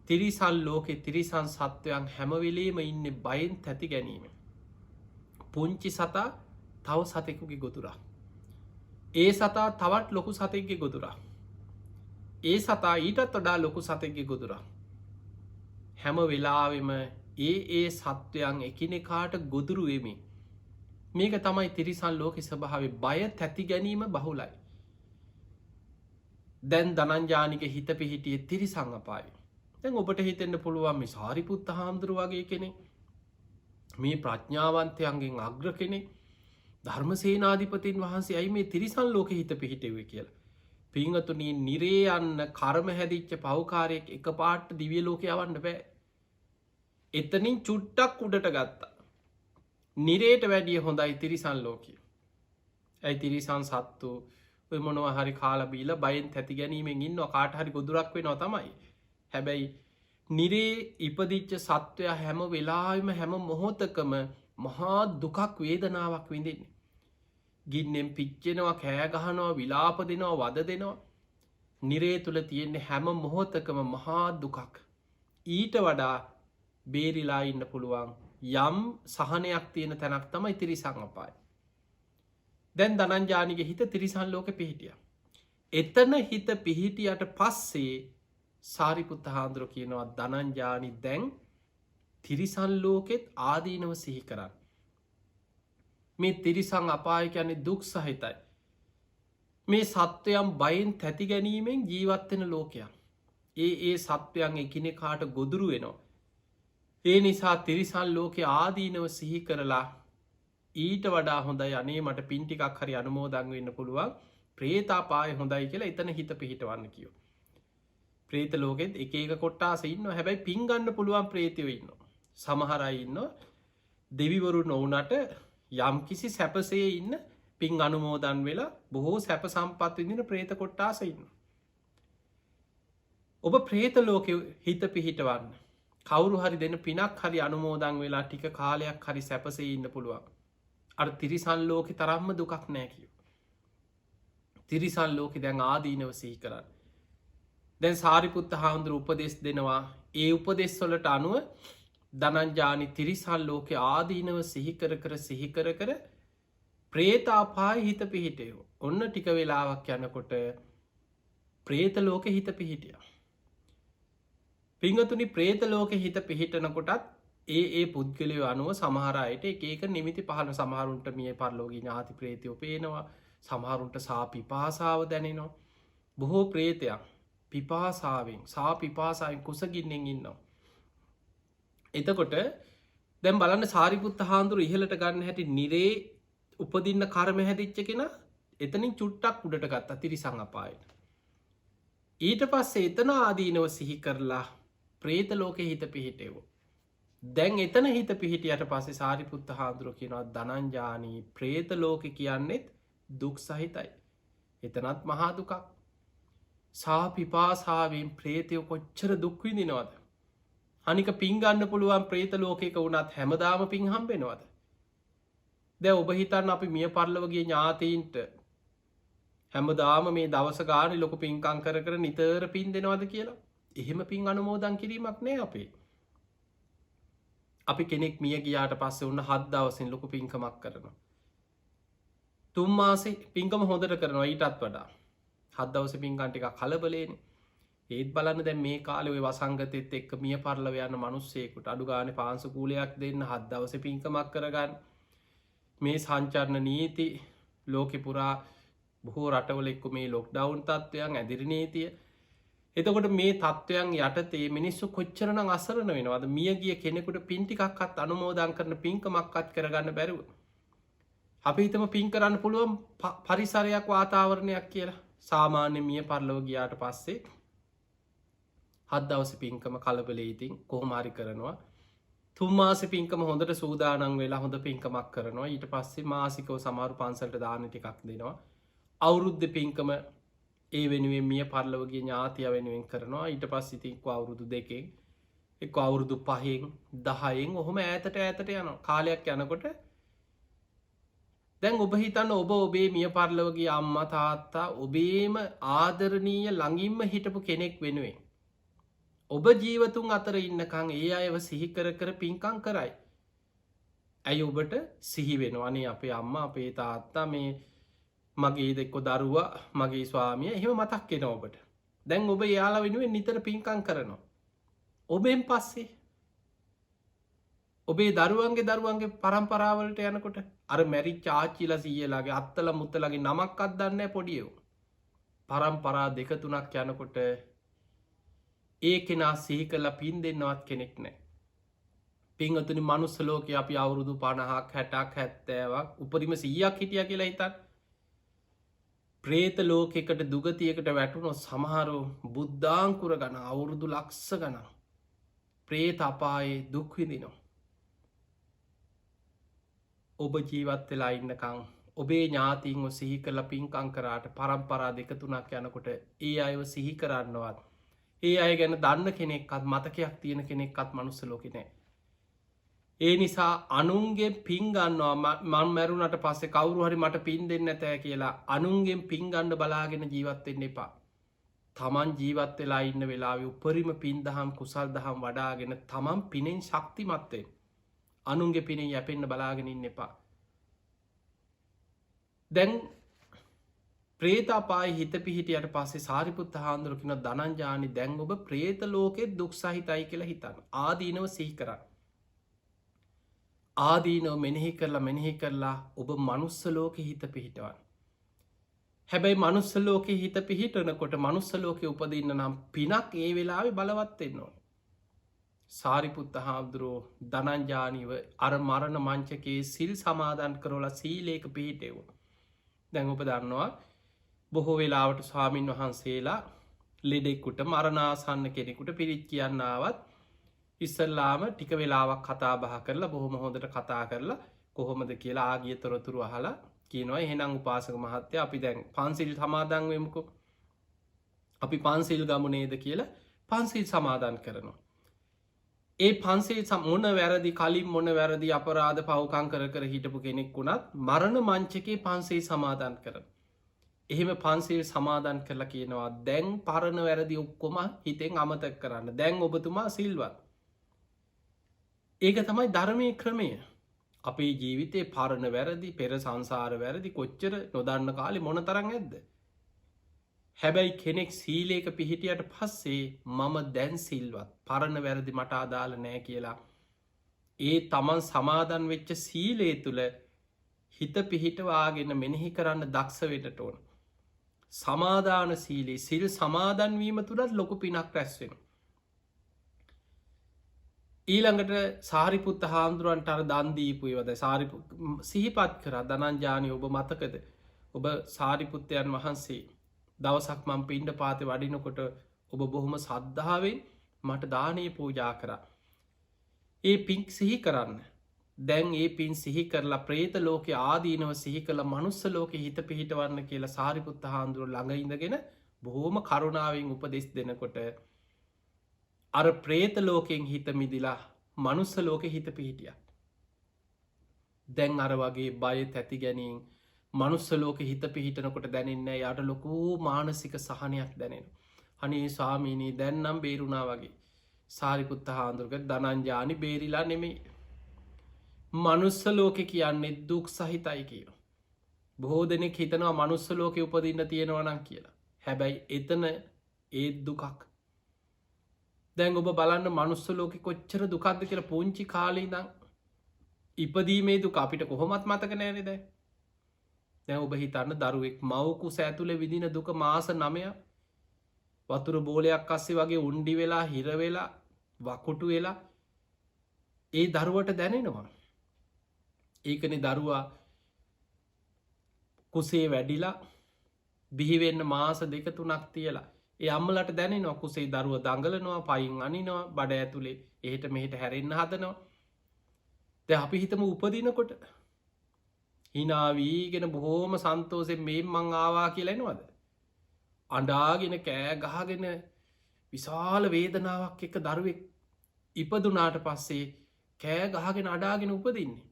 තිරිසල් ලෝකෙ තිරිසන් සත්වයන් හැමවෙලේම ඉන්න බයෙන් තැති ගැනීම. පුංචි සතා තව සතෙකුගේ ගොතුරා. ඒ සතා තවත් ලොකු සතෙක්ගේ ගොතුරා. ඒ සතා ඊටත් වඩා ලොකු සතෙක්ගේ ගොතුරා. හැම වෙලාවෙම ඒ සත්වයන් එකිනෙකාට ගොදුරුවමි. මේක තමයි තිරිසන් ලෝකෙ ස්වභාව බය තැති ගැනීම බහුලයි. දැන් දනංජානික හිත පිහිටිය තිරිසං අපායි. දැන් ඔබට හිතෙන්න්න පුළුවන් මේ සාරිපුත්ත හාමුදුරු වගේ කෙනෙ මේ ප්‍රඥාවන්තයන්ගෙන් අග්‍ර කෙනෙක් ධර්මසේනාධිපතින් වහන්සේ ඇයි මේ තිරිසන් ලෝක හිත පිහිටෙවේ කියලා. පිංහතුනී නිරේ යන්න කර්ම හැදිච්ච පවකාරයෙක් එක පාට්ට දිවිය ලෝක යවන්න බෑ. එතනින් චුට්ටක් උඩට ගත්තා. නිරේට වැඩිය හොඳයි තිරිසන් ලෝකය. ඇයි තිරිසන් සත්තු මොනව හරි කාලබීල බයින් ඇති ගැනීමෙන් ඉන්න කාට හරි ගොදුරක් වෙනවා තමයි. හැබැයි නිරේ ඉපදිච්ච සත්වය හැම වෙලාම හැම මොහොතකම මහා දුකක් වේදනාවක් විඳින්නේ. ගින්නෙන් පිච්චෙනවා කෑගහනවා විලාප දෙනවා වද දෙනවා. නිරේ තුළ තියෙන්නේ හැම මොහොතකම මහා දුකක්. ඊට වඩා බේරිලා ඉන්න පුළුවන් යම් සහනයක් තියෙන තැනක් තමයි තිරිසං අපාය. දැන් ධනංජානිගේ හිත තිරිසන් ලෝක පිහිටිය. එතන හිත පිහිටියට පස්සේ සාරිපුත්ත හාමුදුරු කියනවා ධනංජානි දැන් තිරිසන් ලෝකෙත් ආදීනව සිහි කරන්න. මේ තිරිසං අපාය කියන්නේ දුක් සහිතයි. මේ සත්වයම් බයින් තැති ගැනීමෙන් ජීවත්වෙන ලෝකයක්. ඒ සත්වයන් එකිනෙකාට ගොදුරු වෙනවා. ඒ නිසා තිරිසන් ලෝකෙ ආදීනව සිහි කරලා ඊට වඩා හොඳයි අනේ මට පින්ටිකක් හරි අනුමෝදං වෙන්න පුළුවන් ප්‍රේතාපාය හොඳයි කියලා එතන හිත පිහිටවන්න කියෝ. ප්‍රේත ලෝකෙත් එක කොට්ටාස ඉන්න හැබැයි පින්ගන්න පුළුවන් ප්‍රේතිව ඉන්න. සමහරයි ඉන්න දෙවිවරු නොවනට යම් කිසි සැපසේ ඉන්න පින් අනුමෝදන් වෙලා බොහෝ සැප සම්පත් විදින ප්‍රේත කොට්ටාස ඉන්න. ඔබ ප්‍රේත ලෝකෙ හිත පිහිටවන්න. කවුරු හරි දෙන පිනක් හරි අනුමෝදං වෙලා ටික කාලයක් හරි සැපසේ ඉන්න පුළුවන්. අර තිරිසන් ලෝකෙ තරම්ම දුකක් නෑ කියෝ. තිරිසන් ලෝකෙ දැන් ආදීනව සිහි කරන්න. දැන් සාරිපුත්ත හාමුදුරු උපදෙස් දෙනවා ඒ උපදෙස්වලට අනුව ධනංජානි තිරිසන් ලෝකෙ ආදීනව සිහිකර කර සිහිකර කර ප්‍රේතාපාය හිත පිහිටයෝ. ඔන්න ටික වෙලාවක් යනකොට ප්‍රේත ලෝක හිත පිහිටිය. පිංහතුනි ප්‍රේත ලෝක හිත පිහිටනකොටත් ඒ පුද්ගලයෝ අනුව සමහරයට ඒක නිමිති පහල සමහරුන්ට මිය පරලෝගී ඥාති ප්‍රේතියෝ පේනවා සමහරුන්ට සාපිපාසාව දැනෙනවා. බොහෝ ප්‍රේතයක් පිපාසාවෙන් සාපිපාසායෙන් කුසගින්නෙන් ඉන්නවා. එතකොට දැම් බලන්න සාරිපුත්ත හාන්දුරු ඉහලට ගන්න හැටි නිරේ උපදින්න කරම හැදිච්ච කෙන එතනින් චුට්ටක් උඩට ගත්ත තිරිසං අපායට. ඊට පස්සේ එතන ආදීනව සිහි කරලා ප්‍රේත ලෝකෙ හිත පිහිටෙවෝ. දැන් එතන හිත පිහිටියට පස්සේ සාරිපුත්ත හාදුරුව කියනවා ධනංජානී ප්‍රේත ලෝක කියන්නෙත් දුක් සහිතයි. එතනත් මහා දුකක්. සාපිපාසාාවෙන් ප්‍රේතයෝ කොච්චර දුක්විදිනවද. අනික පින්ගන්න පුළුවන් ප්‍රේත ලෝකෙක වුණත් හැමදාම පින් හම්බෙනවද. දැ ඔබ හිතන්න අපි මිය පරලවගේ ඥාතීන්ට හැමදාම මේ දවස ගාන ලොක පින්කං කර නිතර පින් දෙනවද කියලා එහෙම පින් අනුමෝදන් කිරීමක් නෑ අපේ. අපි කෙනෙක් මිය ගියාට පස්සේ උන්න 7 දවසින් ලොකු පින්කමක් කරනවා. 3 මාසේ පින්කම හොඳට කරනවා ඊටත් වඩා. 7 දවසේ පින්කම් ටික කලබලේනේ. ඒත් බලන්න දැන් මේ කාලේ ඔය වසංගතෙත් එක්ක මිය පරලව යන මිනිස්සෙකුට අඩු ගානේ පාංශු කූලයක් දෙන්න 7 දවසේ පින්කමක් කරගන්න. මේ සංචාරණ නීති ලෝකෙ පුරා බොහෝ රටවල එක්ක මේ ලොක්ඩවුන් තත්ත්වයන් ඇදිරි නීතිය. එතකොට මේ තත්ත්වයන් යටතේ මිනිස්සු කොච්චරනම් අසරණ වෙනවද මිය ගිය කෙනෙකුට පින් ටිකක්වත් අනුමෝදන් කරන පින්කමක්වත් කරගන්න බැරුව. අපි හිතමු පින් කරන්න පුළුවන් පරිසරයක් වාතාවරණයක් කියලා. සාමාන්‍ය මිය පරලොව ගියාට පස්සේ 7 දවස් පින්කම කලබලේ ඉතින් කොහොම හරි කරනවා. 3 මාස පින්කම හොඳට සූදානම් වෙලා හොඳ පින්කමක් කරනවා. ඊට පස්සේ මාසිකව සමහරු පන්සලට දාන ටිකක් දෙනවා. අවුරුද්ද පින්කම ඒ වෙනුවෙන් මිය පරලවගේ ඥාතිය වෙනුවෙන් කරනවා. ඊට පස්සේ ඉතින් අවුරුදු 2කින් එක්ක අවුරුදු 5න් 10න් ඔහොම ඈතට යනවා. කාලයක් යනකොට දැන් ඔබ හිතන්න ඔබ ඔබේ මිය පරලවගේ අම්මා තාත්තා ඔබේම ආදරණීය ළඟින්ම හිටපු කෙනෙක් වෙනුවෙන් ඔබ ජීවතුන් අතර ඉන්නකං ඒ අයව සිහි කර පින්කම් කරයි. ඇයි ඔබට සිහි වෙනවා අනේ අපේ අම්මා අපේ තාත්තා මේ මගේ දෙක්කො දරුවා මගේ ස්වාමිය එහෙම මතක් කෙන ඔබට. දැන් ඔබ යාලා වෙනුවෙන් නිතර පින්කම් කරනවා. ඔබෙන් පස්සේ ඔබේ දරුවන්ගේ පරම්පරාවලට යනකොට අර මැරිච්ච ආච්චිලා සීයලාගේ අත්තලා මුත්තලාගේ නමක්වත් දන්නේ නැහැ පොඩියෝ. පරම්පරා 2-3ක් යනකොට ඒ කෙනා සිහි කරලා පින් දෙන්නවත් කෙනෙක් නැහැ. පිංහතුනි මනුස්සලෝක අපි අවුරුදු 50ක් 60ක් 70ක් උපරිම 100ක් හිටිය කියලා හිතන් ප්‍රේත ලෝකෙකට දුගතියකට වැටුණො සමහරු බුද්ධාංකුර ගන අවුරුදු ලක්ෂ ගන ප්‍රේත අපායේ දුක්විදිනවා. ඔබ ජීවත් වෙලා ඉන්නකං ඔබේ ඥාතින්ව සිහි කල පින්කං කරාට පරම්පරා දෙක තුනක් යනකොට ඒ අයව සිහි කරන්නවත් ඒ අය ගැන දන්න කෙනෙක්කත් මතකයක් තියෙන කෙනෙක්කත් මනුස්ස ලෝකෙනෑ. ඒ නිසා අනුන්ගේ පින්ගන්නවා මං මැරුණට පස්සේ කවුරු හරි මට පින් දෙන්න ඇතෑ කියලා අනුන්ගෙන් පින්ගණ්ඩ බලාගෙන ජීවත්වෙන්න එපා. තමන් ජීවත් වෙලා ඉන්න වෙලාව උපරිම පින් දහම් කුසල් දහම් වඩාගෙන තමන් පිනෙන් ශක්තිමත්වෙන් අනුන්ගේ පිනෙන් යැපෙන්න්න බලාගෙන ඉන්න එපා. දැන් ප්‍රේතාපායි හිත පිහිටියට පස්සේ සාරිපුත්ත හාන්දුරකින දනංජානි දැන් ඔබ ප්‍රේත ලෝකෙත් දුක් සහිතයි කියලා හිතන්න ආදීනව සිහි කරන්න. ආදීනව මෙනෙහි කරලා ඔබ මනුස්සලෝක හිත පිහිටවන්. හැබැයි මනුස්සලෝක හිත පිහිටනකොට මනුස්සලෝක උපදින්න නම් පිනක් ඒ වෙලාවෙ බලවත්වෙන්නවා. සාරිපුත්ත හාමුදුරුවෝ දනංජානීව අර මරණ මංචකයේ සිල් සමාධන් කරෝලා සීලේක පිහිටෙවුණ. දැන් ඔබ දන්නවා බොහෝ වෙලාවට ස්වාමීන් වහන්සේලා ලෙඩෙක්කුට මරණාසන්න කෙනෙකුට පිරිත් කියන්නාවත් ඉස්සල්ලාම ටික වෙලාවක් කතා බහ කරලා බොහොම හොඳට කතා කරලා කොහොමද කියලා ආගිය තොරතුරු අහලා කියනවා එහෙනම් උපාසක මහත්තය අපි දැන් පන්සිල් සමාදන් වෙමුකෝ අපි පන්සිල් ගමු නේද කියලා පන්සිල් සමාදන් කරනවා. ඒ පන්සිල් මොන වැරදි කලින් මොන වැරදි අපරාධ පවකං කර හිටපු කෙනෙක් වුණත් මරණ මංචකේ පන්සේ සමාදන් කරන. එහෙම පන්සිල් සමාදන් කරලා කියනවා දැන් පරණ වැරදි ඔක්කොම හිතෙන් අමතක් කරන්න දැන් ඔබතුමා සිල්වත්. ඒක තමයි ධර්මය ක්‍රමය. අපේ ජීවිතේ පරණ වැරදි පෙර සංසාර වැරදි කොච්චර නොදන්න කාලෙ මොන තරන් ඇද්ද. හැබැයි කෙනෙක් සීලේක පිහිටියට පස්සේ මම දැන් සිල්වත් පරණ වැරදි මට අදාළ නෑ කියලා. ඒ තමන් සමාදන් වෙච්ච සීලේ තුළ හිත පිහිටවාගෙන මෙනෙහි කරන්න දක්ෂවෙනට ඕන. සමාධාන සීලේ සිල් සමාදන්වීම තුළත් ලොකු පිනක් රැස්වෙන. ඊළඟට සාරිපුත්ත හාමුදුරුවන්ට අර දන්දීපුයවද සිහිපත් කර දනංජානය ඔබ මතකද ඔබ සාරිපුත්තයන් වහන්සේ දවසක් මං පින්ඩ පාති වඩිනකොට ඔබ බොහොම සද්ධාවෙන් මට දානයේ පූජා කරා. ඒ පින්ක් සිහි කරන්න දැන් ඒ පින් සිහි කරලා ප්‍රේත ලෝක ආදීනව සිහි කළ මනුස්ස ලෝක හිත පිහිටවන්න කියලා සාරිපුත්ත හාන්දුරුව ළඟ ඉඳගෙන බොහෝම කරුණාවෙන් උපදෙස් දෙනකොට අර ප්‍රේත ලෝකෙන් හිත මිදිලා මනුස්ස ලෝක හිත පිහිටිය. දැන් අර වගේ බය තැති ගැනීම් මනුස්ස ලෝක හිත පිහිටනකොට දැනෙන්න යට ලොකූ මානසික සහනයක් දැනෙන. අනේ ස්වාමීනී දැන්නම් බේරුණා වගේ සාරිපුත්ත හාන්දුරුවක දනංජානි බේරිලා නෙමෙයි. මනුස්ස ලෝකෙ කියන්නේ දුක් සහිතයි කියල. බොහෝ දෙනෙක් හිතනවා මනුස්ස ලෝකෙ උපදින්න තියෙනවනම් කියලා. හැබැයි එතන ඒත් දුකක්. දැන් ඔබ බලන්න මනුස්ස ලෝකෙ කොච්චර දුකක්ද කියලා පුංචි කාලීදං ඉපදීමේ දුක අපිට කොහොමත් මතක නෑනෙද. දැන් ඔබ හිතන්න දරුවෙක් මවකු සෑතුළ විදින දුක මාස 9 වතුර බෝලයක් අස්සේ වගේ උන්ඩි වෙලා හිරවෙලා වකුටු වෙලා ඒ දරුවට දැනෙනවා. ඒකන දරුවා කුසේ වැඩිලා බිහිවෙන්න මාස 2-3ක් තියලා ඒ අම්මලට දැනෙනවා කුසේ දරුව දඟලනවා පයින් අනිනවා බඩ ඇතුළේ එහෙට මෙහෙට හැරෙන්න්න හදනවා. ද අපි හිතම උපදිනකොට හිනාවීගෙන බොහෝම සන්තෝසෙන් මේ මං ආවා කියලෙනවද. අඩාගෙන කෑ ගහගෙන විශාල වේදනාවක් එක දරුවෙක් ඉපදුනාට පස්සේ කෑ ගහගෙන අඩාගෙන උපදින්නේ.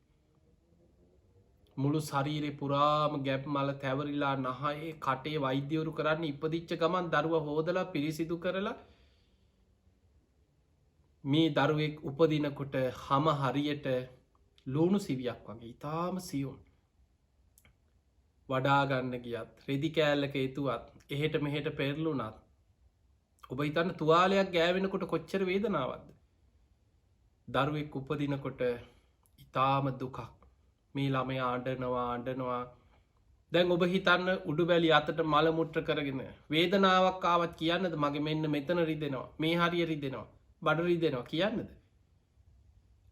මුළු ශරීරය පුරාම ගැබ් මල තැවරිලා නහයේ කටේ වෛද්‍යවරු කරන්න ඉපදිච්ච ගමන් දරුව හෝදලා පිරිසිදු කරලා මේ දරුවෙක් උපදිනකොට හම හරියට ලූුණු සිවියක් වගේ ඉතාම සියුම් වඩාගන්න ගියත් රෙදි කෑල්ලක එතුවත් එහෙට මෙහෙට පෙරලුනත් ඔබ හිතන්න තුවාලයක් ගෑවෙනකොට කොච්චර වේදනාවත්ද. දරුවෙක් උපදිනකොට ඉතාම දුකක් මේ ළමය ආණ්ඩනවා දැන් ඔබ හිතන්න උඩු බැලි අතට මළමුට්‍ර කරගෙන වේදනාවක් ආවත් කියන්නද මගේ මෙන්න මෙතන රිදෙනවා මේ හරිය රිදෙනවා බඩ රිදෙනවා කියන්නද.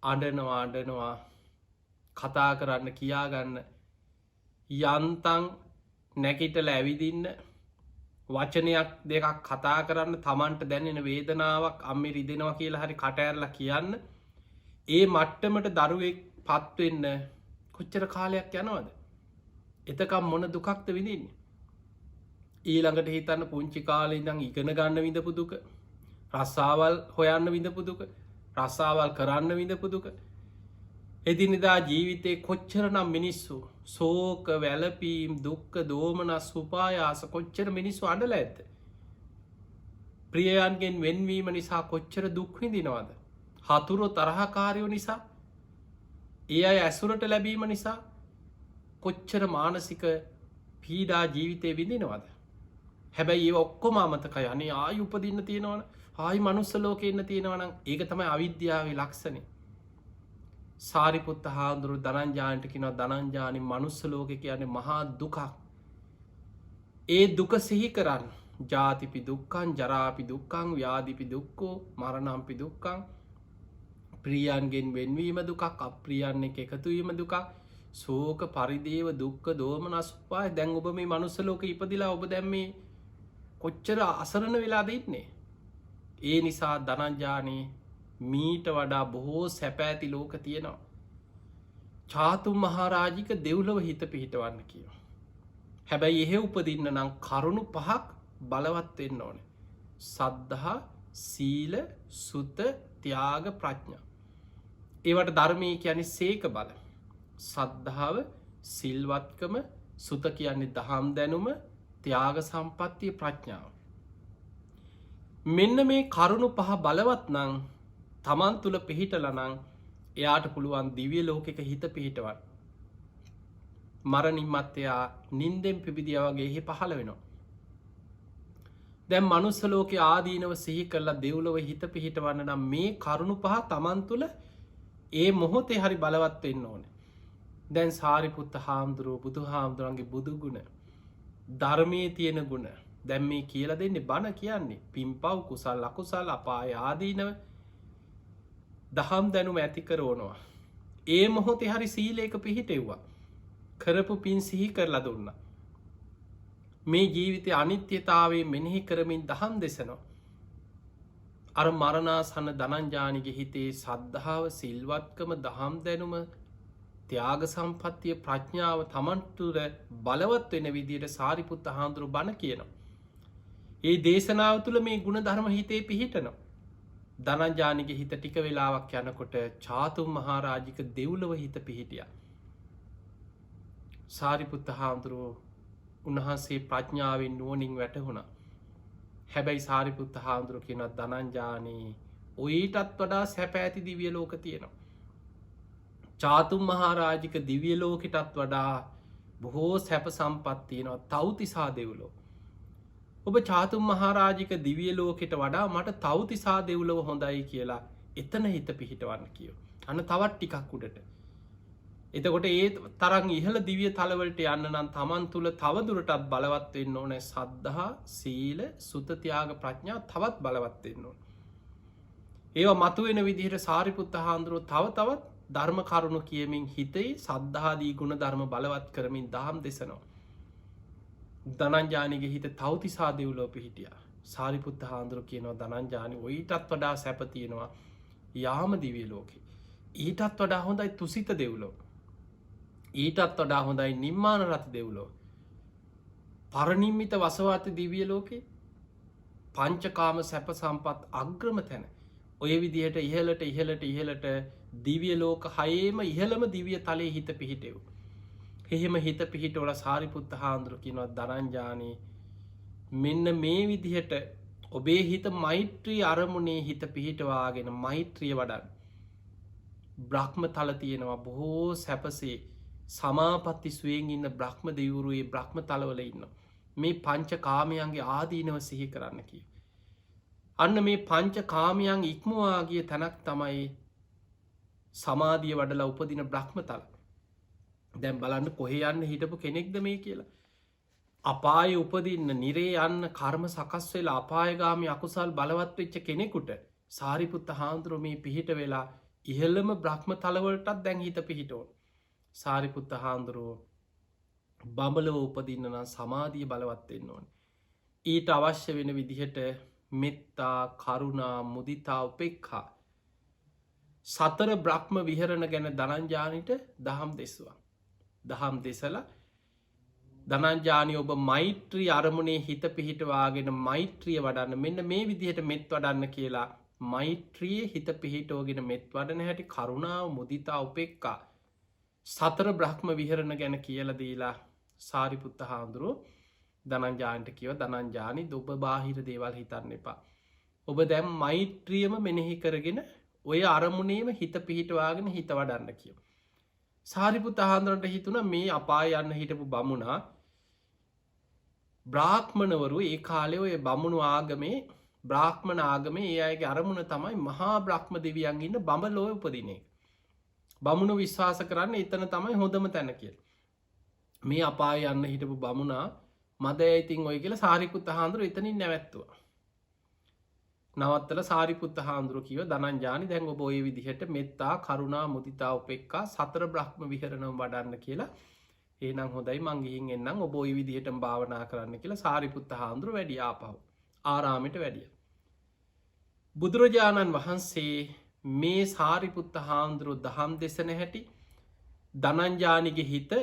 අඩනවා කතා කරන්න කියාගන්න යන්තන් නැකිටල ඇවිදින්න වචනයක් දෙකක් කතා කරන්න තමන්ට දැනෙන වේදනාවක් අම්මි රිදෙනවා කියලා හරි කටඇරලා කියන්න ඒ මට්ටමට දරුවෙක් පත්වෙන්න කොච්චර කාලයක් යනවද එතකම් මොන දුකක්ද විඳින්නේ ඊළඟට හිතන්න පුංචි කාලේ ඉඳන් ඉගෙන ගන්න විඳපු දුක රස්සාවල් හොයන්න විඳපු දුක රස්සාවල් කරන්න විඳපු දුක එදිනෙදා ජීවිතේ කොච්චර නම් මිනිස්සු සෝක වැලපීම් දුක්ක දෝමනස් උපායාස කොච්චර මිනිස්සු අඩල ඇත්ත ප්‍රියයන්ගෙන් වෙන්වීම නිසා කොච්චර දුක්විඳිනවද හතුරෝ තරහකාරයෝ නිසා ඒ අය ඇසුරට ලැබීම නිසා කොච්චර මානසික පීඩා ජීවිතය විඳිනවද හැබැයි ඒ ඔක්කොම අමතකයි අනේ ආයි උපදින්න තියෙනවන ආයි මනුස්ස ලෝක ඉන්න තියෙනවනම් ඒක තමයි අවිද්‍යාවේ ලක්ෂණය සාරිපුත්ත හාමුදුරු ධනංජානට කියෙන ධනංජානි මනුස්ස ලෝක කියන්නේ මහා දුකක් ඒ දුක සිහි කරන්න ජාතිපි දුක්කන් ජරාපි දුක්කං ව්‍යාධිපි දුක්කෝ මරණම්පි දුක්කං ප්‍රියන්ගෙන් වෙන්වීම දුකක් අප්‍රියන්න එක එකතුවීම දුකක් සෝක පරිදේව දුක්ක දෝම නස්පාය දැන් ඔබ මේ මනුස්ස ලෝක ඉපදිලා ඔබ දැම්මේ කොච්චර අසරණ වෙලා දෙන්නේ ඒ නිසා ධනංජානී මීට වඩා බොහෝ සැපෑති ලෝක තියෙනවා චාතුම් මහාරාජික දෙව්ලව හිත පිහිටවන්න කියව හැබැයි එහෙ උපදින්න නම් කරුණු පහක් බලවත්වෙන්න ඕන සද්ධහා සීල සුත ත්‍යාග ප්‍රඥා ඒවට ධර්මය කියන්නේ සේක බල සද්ධාව සිල්වත්කම සුත කියන්නේ දහම් දැනුම ත්‍යාග සම්පත්තිය ප්‍රඥාව මෙන්න මේ කරුණු පහ බලවත් නං තමන් තුළ පිහිටලනං එයාට පුළුවන් දිවිය ලෝකෙක හිත පිහිටවන් මරණින්මත්තයා නින්දෙන් පිබිදිය වගේ එහි පහළ වෙනවා දැම් මනුස්ස ලෝක ආදීනව සිහි කරලා දෙව්ලොව හිත පිහිටවන්න නම් මේ කරුණු පහ තමන් තුළ ඒ මොහොතේ හරි බලවත්වෙන්න ඕන දැන් සාරිපුත්ත හාමුදුරුව බුදු හාමුදුරන්ගේ බුදුගුණ ධර්මය තියෙන ගුණ දැම් මේ කියල දෙන්නේ බණ කියන්නේ පිම්පව් කුසල් අකුසල් අපාය ආදීනව දහම් දැනුම ඇති කරෝනවා ඒ මොහොතේ හරි සීලේක පිහිටෙව්වා කරපු පින් සිහි කරලා දුන්න මේ ජීවිතය අනිත්‍යතාවේ මෙනෙහි කරමින් දහම් දෙසනවා අර මරණාසන්න ධනංජානිගේ හිතේ සද්ධාව සිල්වත්කම දහම් දැනුම ත්‍යාග සම්පත්තිය ප්‍රඥාව තමන්තුර බලවත් වෙන විදියට සාරිපුත්ත හාමුදුරු බණ කියනවා ඒ දේශනාව තුළ මේ ගුණ ධර්ම හිතේ පිහිටනවා ධනංජානිගේ හිත ටික වෙලාවක් යනකොට චාතුම් මහාරාජික දෙව්ලව හිත පිහිටිය සාරිපුත්ත හාමුදුරුවෝ උන්වහන්සේ ප්‍රඥාවෙන් නුවනින් වැටහුණ හැබැයි සාරිපුත්ත හාමුදුරුව කියන ධනංජානී ඔයිටත් වඩා සැප ඇති දිවිය ලෝක තියෙනවා චාතුම් මහාරාජික දිවිය ලෝකෙටත් වඩා බොහෝ සැප සම්පත්තියනවා තවතිසා දෙව්ලෝ ඔබ චාතුම් මහාරාජික දිවිය ලෝකෙට වඩා මට තවතිසා දෙව්ලව හොඳයි කියලා එතන හිත පිහිටවන්න කියෝ අන්න තවත් ටිකක් උඩට එතකොට ඒ තරන් ඉහළ දිවිය තලවලට යන්න නම් තමන් තුළ තවදුරටත් බලවත්වෙන්න ඕනෑ සද්ධහා සීල සුතතියාග ප්‍රඥා තවත් බලවත්වෙන්න ඕන ඒවා මතුවෙන විදිහට සාරිපුත්ත හාන්දුරුව තවත් ධර්ම කරුණු කියමින් හිතේ සද්ධාදී ගුණ ධර්ම බලවත් කරමින් දහම් දෙසනවා ධනංජානිගේ හිත තවතිසා දෙව්ලෝ පිහිටිය සාරිපුත්ත හාන්දුරු කියනවා ධනංජානි ඔයිටත් වඩා සැපතියෙනවා යාම දිවිය ලෝකෙ ඊටත් වඩා හොඳයි තුසිත දෙව්ලෝ ඊටත් වඩා හොඳයි නිර්මාණ රති දෙව්ලෝ පරනිම්මිත වසවාත දිවිය ලෝකෙ පංචකාම සැප සම්පත් අග්‍රම තැන ඔය විදිහට ඉහලට දිවිය ලෝක හයේම ඉහළම දිවිය තලයේ හිත පිහිටෙව් එහෙම හිත පිහිටවල සාරිපුත්ත හාන්දුරු කියනවත් ධනංජානී මෙන්න මේ විදිහට ඔබේ හිත මෛත්‍රී අරමුණේ හිත පිහිටවාගෙන මෛත්‍රිය වඩන් බ්‍රහ්ම තල තියෙනවා බොහෝ සැපසේ සමාපත්ති සුවෙන් ඉන්න බ්‍රහ්ම දෙවුරුයේ බ්‍රහ්ම තලවල ඉන්න මේ පංච කාමයන්ගේ ආදීනව සිහි කරන්න කිය අන්න මේ පංච කාමයන් ඉක්මවාගිය තැනක් තමයි සමාධිය වඩලා උපදින බ්‍රහ්ම තල දැම් බලන්න කොහෙ යන්න හිටපු කෙනෙක්ද මේ කියලා අපාය උපදින්න නිරේ යන්න කර්ම සකස් වෙලා අපායගාමි අකුසල් බලවත් වෙච්ච කෙනෙකුට සාරිපුත්ත හාමුදුරුවෝ මේ පිහිට වෙලා ඉහළම බ්‍රහ්ම තලවලටත් දැන් හිත පිහිටෝන්. සාරිපුත්ත හාන්දුරුවෝ බඹලව උපදින්න නම් සමාධිය බලවත්වෙන්න ඕන. ඊට අවශ්‍ය වෙන විදිහට මෙත්තා කරුණා මුදිතා උපෙක්හා සතර බ්‍රහ්ම විහරණ ගැන දනංජානයට දහම් දෙස්වා. දහම් දෙසල දනංජානය ඔබ මෛත්‍රී අරමුණේ හිත පිහිටවාගෙන මෛත්‍රිය වඩන්න මෙන්න මේ විදිහට මෙත් වඩන්න කියලා මෛත්‍රියයේ හිත පිහිටෝගෙන මෙත් වඩන හැටි කරුණාව මුදිතා උපෙක්කා සතර බ්‍රහ්ම විහරණ ගැන කියල දීලා සාරිපුත්ත හාමුදුරුව දනංජානට කියව දනංජානි ඔබ බාහිර දේවල් හිතන්න එපා. ඔබ දැම් මෛත්‍රියම මෙනෙහි කරගෙන ඔය අරමුණේම හිත පිහිටවාගෙන හිත වඩන්න කියව. සාරිපුත්ත හාමුදුරන්ට හිතුන මේ අපා යන්න හිටපු බමුණා බ්‍රාහ්මණවරු ඒ කාලෙ ඔය බමුණු ආගමේ බ්‍රාහ්මණ ආගමේ ඒ අයගේ අරමුණ තමයි මහා බ්‍රහ්ම දෙවියන් ඉන්න බඹලොව උපදිනේ. බමුණු විශ්වාස කරන්න එතන තමයි හොඳම තැන කියල. මේ අපාය යන්න හිටපු බමුණා මද ඇයිතින් ඔය කියලා සාරිපුත්ත හාන්දුර එතනින් නැවැත්තුව. නවත්තල සාරිපුත්ත හාන්දුර කිව දනංජානි දැන් ඔබ ඔය විදිහට මෙත්තා කරුණා මුදිතා උපෙක්කා සතර බ්‍රහ්ම විහරණම් වඩන්න කියලා ඒනම් හොඳයි මංගිහින් එන්නම් ඔබ ඔය විදිහට භාවනා කරන්න කියලා සාරිපුත්ත හාන්දුර වැඩිය ආපහු ආරාමයට වැඩිය. බුදුරජාණන් වහන්සේ මේ සාරිපුත්ත හාමුදුරුව දහම් දෙසන හැටි දනංජානිගේ හිත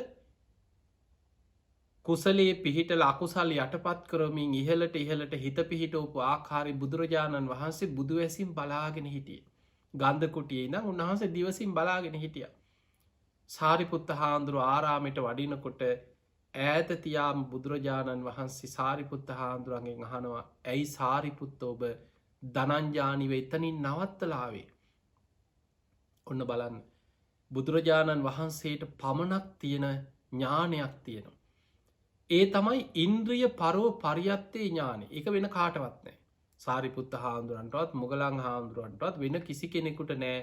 කුසලේ පිහිටල අකුසල් යටපත් කරමින් ඉහලට ඉහලට හිත පිහිටෝපු ආකාරි බුදුරජාණන් වහන්සේ බුදු ඇසිම් බලාගෙන හිටිය. ගන්ධකුටියේ නම් උන්වහන්සේ දිවසිම් බලාගෙන හිටිය. සාරිපුත්ත හාමුදුරුව ආරාමයට වඩිනකොට ඈත තියාම බුදුරජාණන් වහන්සේ සාරිපුත්ත හාමුදුරුවන්ගෙන් අහනවා ඇයි සාරිපුත්ත ඔබ දනංජානිව එතනින් නවත්තලාවේ. ඔන්න බලන්න බුදුරජාණන් වහන්සේට පමණක් තියෙන ඥානයක් තියෙනවා. ඒ තමයි ඉන්ද්‍රිය පරෝ පරියත්තේ ඥානය එක වෙන කාටවත්නෑ. සාරිපුත්ත හාමුදුරන්ටවත් මුගලං හාමුදුරුවන්ටවත් වෙන කිසි කෙනෙකුට නෑ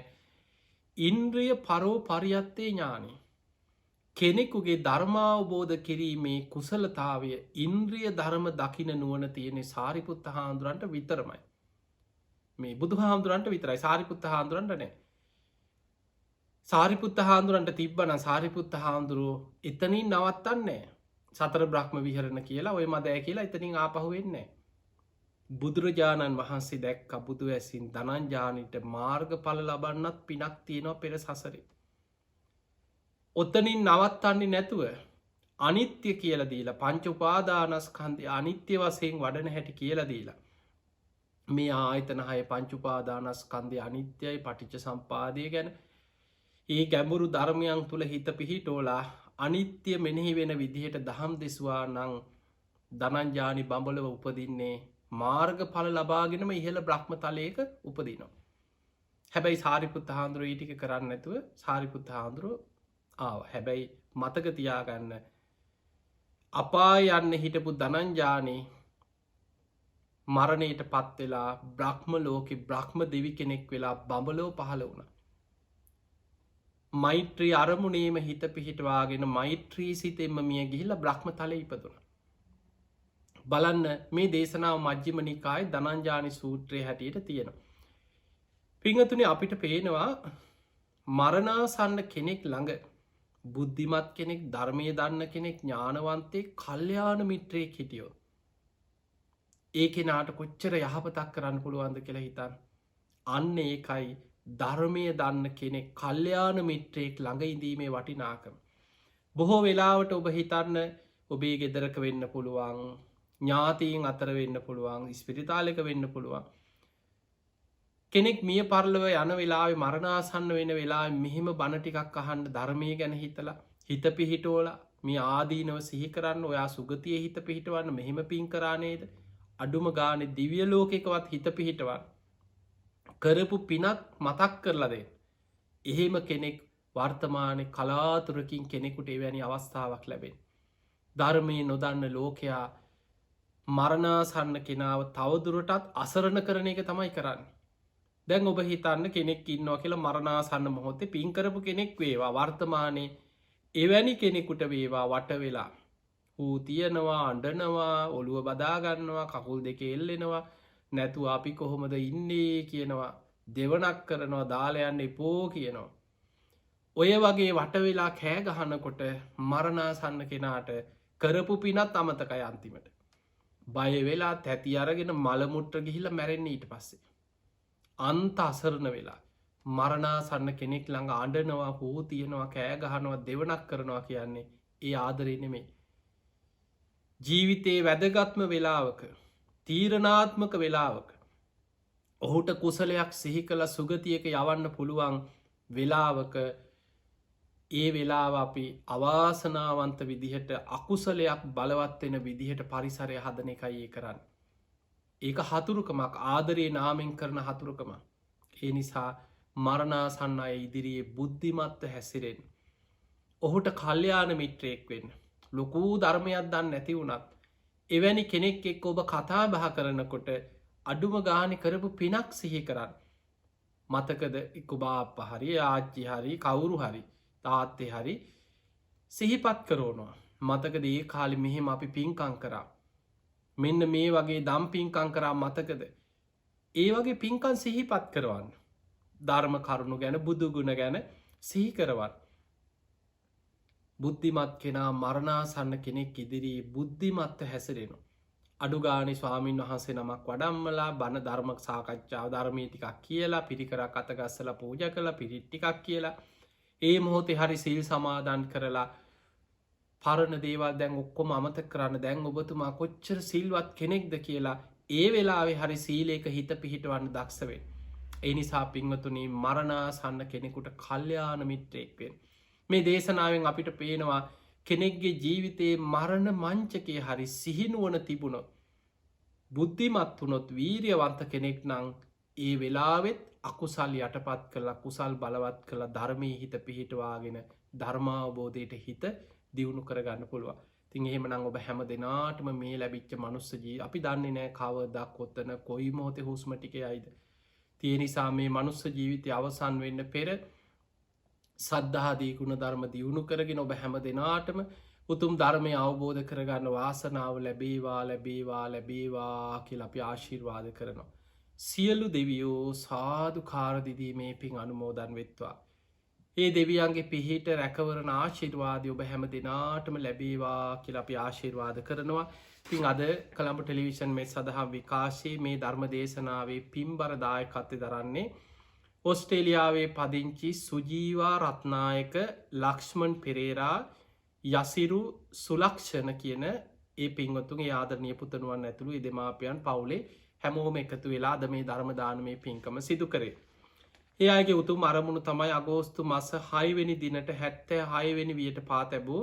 ඉන්ද්‍රිය පරෝ පරියත්තේ ඥානය. කෙනෙකුගේ ධර්මාවබෝධ කිරීමේ කුසලතාවය ඉන්ද්‍රිය ධර්ම දකින නුවන තියෙනෙ සාරිපුත්ත හාමුදුරන්ට විතරමයි. මේ බුදු හාමුදුරන්ට විතරයි සාරිපුත්ත හාමුදුරන්ට නෑ. සාරිපුත්ත හාමුදුරන්ට තිබ්බන සාරිපුත්ත හාමුදුරුවෝ එතනින් නවත්තන්නේ සතර බ්‍රහ්ම විහරණ කියලා ඔය මදෑ කියලා එතනින් ආපහු වෙන්නේ. බුදුරජාණන් වහන්සේ දැක්ක බුදු ඇසින් දනංජානයට මාර්ග පල ලබන්නත් පිනක් තියෙනවා පෙර සසරේ. ඔත්තනින් නවත්තන්නේ නැතුව අනිත්‍ය කියල දීලා පංච උපාදානස්කන්ධය අනිත්‍ය වසයෙන් වඩන හැටි කියල දීලා. මේ ආයතන හය පංචුපාදානස්කන්ධය අනිත්‍යයි පටිච්ච සම්පාදය ගැන ඒ ගැඹුරු ධර්මයන් තුළ හිත පිහිටෝලා අනිත්‍ය මෙනෙහි වෙන විදිහට දහම් දෙස්වා නං දනංජානි බඹලව උපදින්නේ මාර්ග පල ලබාගෙනම ඉහළ බ්‍රහ්ම තලයක උපදිනවා. හැබැයි සාරිපුත්ත හාන්දුරුව ඊටික කරන්න නැතුව සාරිපුත්ත හාන්දුරුව හැබැයි මතක තියාගන්න අපා යන්න හිටපු දනංජානී මරණයට පත්වෙලා බ්‍රහ්ම ලෝකෙ බ්‍රහ්ම දෙවි කෙනෙක් වෙලා බඹලෝ පහළ වුණ. මෛත්‍රී අරමුණේම හිත පිහිටවාගෙන මෛත්‍රී සිතෙන්ම මිය ගිහිල්ල බ්‍රහ්ම තල ඉපදුන. බලන්න මේ දේශනාව මජ්්‍යමනිකායි දනංජානි සූත්‍රය හැටියට තියෙනවා. පිංහතුනේ අපිට පේනවා මරණාසන්න කෙනෙක් ළඟ බුද්ධිමත් කෙනෙක් ධර්මය දන්න කෙනෙක් ඥානවන්තය කල්්‍යයාන මිත්‍රයෙක් හිටියෝ. ඒ කෙනාට කොච්චර යහපතක් කරන්න පුළුවන්ද කියලා හිතන්. අන්න ඒකයි ධර්මය දන්න කෙනෙක් කල්්‍යයාන මිත්‍රයෙක් ළඟ ඉදීමේ වටිනාකම. බොහෝ වෙලාවට ඔබ හිතන්න ඔබේ ගෙදරක වෙන්න පුළුවන් ඥාතීන් අතර වෙන්න පුළුවන් ස්පිරිතාලක වෙන්න පුළුවන්. කෙනෙක් මිය පරලව යන වෙලාවෙ මරණාසන්න වෙන වෙලා මෙහෙම බණටිකක් අහන්ඩ ධර්මය ගැන හිතලා හිත පිහිටෝල මේ ආදීනව සිහි කරන්න ඔයා සුගතිය හිත පිහිටවන්න මෙහෙම පින් කරානේද අඩුම ගානෙ දිවිය ලෝකෙකවත් හිත පිහිටවන් කරපු පිනත් මතක් කරලදේ. එහෙම කෙනෙක් වර්තමානය කලාතුරකින් කෙනෙකුට එවැනි අවස්ථාවක් ලැබෙන. ධර්මය නොදන්න ලෝකයා මරණාසන්න කෙනාව තවදුරටත් අසරණ කරන එක තමයි කරන්න. දැන් ඔබ හිතන්න කෙනෙක් ඉන්නවා කියලා මරණාසන්න මොහොතේ පින්කරපු කෙනෙක් වේවා වර්තමානය එවැනි කෙනෙකුට වේවා වට වෙලා. ඌ තියනවා අඩනවා ඔළුව බදාගන්නවා කකුල් දෙක එල්ලෙනවා නැතු අපි කොහොමද ඉන්නේ කියනවා දෙවනක් කරනවා දාලයන්න එපෝ කියනවා. ඔය වගේ වටවෙලා කෑ ගහනකොට මරණාසන්න කෙනාට කරපු පිනත් අමතකයි අන්තිමට. බය වෙලා තැති අරගෙන මළමුට්ට ගිහිල මැරෙන්නේ ඊට පස්සේ. අන්ත අසරණ වෙලා මරණාසන්න කෙනෙක් ළඟ අඩනවා හෝ තියෙනවා කෑ ගහනවා දෙවනක් කරනවා කියන්නේ ඒ ආදරය නෙමේ. ජීවිතයේ වැදගත්ම වෙලාවක තීරණාත්මක වෙලාවක ඔහුට කුසලයක් සිහි කළ සුගතියක යවන්න පුළුවන් වෙලාවක ඒ වෙලාව අපි අවාසනාවන්ත විදිහට අකුසලයක් බලවත්වෙන විදිහට පරිසරය හදන එකයි ඒ කරන්න. ඒක හතුරුකමක් ආදරයේ නාමෙන් කරන හතුරුකම. ඒ නිසා මරණාසන්න අය ඉදිරියේ බුද්ධිමත්ව හැසිරෙන්. ඔහුට කල්්‍යයාන මිත්‍රයෙක් වෙන්න. ලොකූ ධර්මයක් දන්න නැති වුණත් එවැනි කෙනෙක් එක් ඔබ කතා බහ කරනකොට අඩුම ගානි කරපු පිනක් සිහි කරන්න. මතකද එකුබාප හරි ආච්චි හරි කවුරු හරි තාත්තේ හරි සිහිපත් කරෝනවා. මතකද ඒ කාලි මෙහෙම අපි පින්කං කරා. මෙන්න මේ වගේ දම් පින්කං කරා මතකද. ඒ වගේ පින්කන් සිහිපත් කරවන්න. ධර්ම කරුණු ගැන බුදුගුණ ගැන සිහි කරවන්න. බුද්ධිමත් කෙනා මරණාසන්න කෙනෙක් ඉදිරී බුද්ධිමත්ව හැසිරෙන. අඩුගානි ස්වාමීන් වහන්සේ නමක් වඩම්මලා බණ ධර්මක් සාකච්ඡාව ධර්මී ටිකක් කියලා පිරිකරක් අතගස්සල පූජ කළ පිරිට්ටිකක් කියලා ඒ මොහොතේ හරි සිල් සමාධන් කරලා පරණ දේවල් දැන් ඔක්කොම අමත කරන්න දැන් ඔබතුමා කොච්චර සිල්වත් කෙනෙක්ද කියලා ඒ වෙලාවෙ හරි සීලේක හිත පිහිටවන්න දක්ෂවෙන්. ඒ නිසා පින්වතුනී මරණාසන්න කෙනෙකුට කල්්‍යයාන මිත්‍රයෙක්වෙන්. මේ දේශනාවෙන් අපිට පේනවා කෙනෙක්ගේ ජීවිතයේ මරණ මංචකය හරි සිහිනුවන තිබුණොත් බුද්ධිමත් වනොත් වීරියවන්ත කෙනෙක් නං ඒ වෙලාවෙත් අකුසල් යටපත් කළ කුසල් බලවත් කළ ධර්මී හිත පිහිටවාගෙන ධර්මාවබෝධයට හිත දියුණු කරගන්න පුළුව. තින් එහෙම නං ඔබ හැම දෙනාටම මේ ලැබිච්ච මනුස්සජී අපි දන්නේ නෑ කවදක් කොත්තන කොයි මෝතෙ හුස්මටික අයිද. තිය නිසා මේ මනුස්ස ජීවිතය අවසන් වෙන්න පෙර සද්ධහාදී ගුණ ධර්ම දියුණු කරගෙන ඔබ හැම දෙනාටම උතුම් ධර්මය අවබෝධ කරගන්න වාසනාව ලැබේවා ලැබේවා ලැබේවා කියල අපි ආශිර්වාද කරනවා. සියලු දෙවියෝ සාධු කාරදිදී මේ පින් අනුමෝදන් වෙත්වා. ඒ දෙවියන්ගේ පිහිට රැකවරන ආශිර්වාදය ඔබ හැම දෙනාටම ලැබේවා කියල අපි ආශිර්වාද කරනවා. පින් අද කළඹ ටෙලිවිෂන් මේ සඳහා විකාශයේ මේ ධර්ම දේශනාවේ පින්බරදායකත්වය දරන්නේ ඔස්ට්‍රේලියාවේ පදිංචි සුජීවා රත්නායක ලක්ෂ්මන් පෙරේරා යසිරු සුලක්ෂණ කියන ඒ පින්වත්තුගේ ආදරණය පුතනුවන් ඇතුළු දෙමාපියන් පවුලේ හැමෝම එකතු වෙලාද මේ ධර්මදානමය පින්කම සිදු කරේ. ඒ අයගේ උතුම් අරමුණු තමයි අගෝස්තු මස 6වෙනි දිනට 76වෙනි වියට පා තැබූ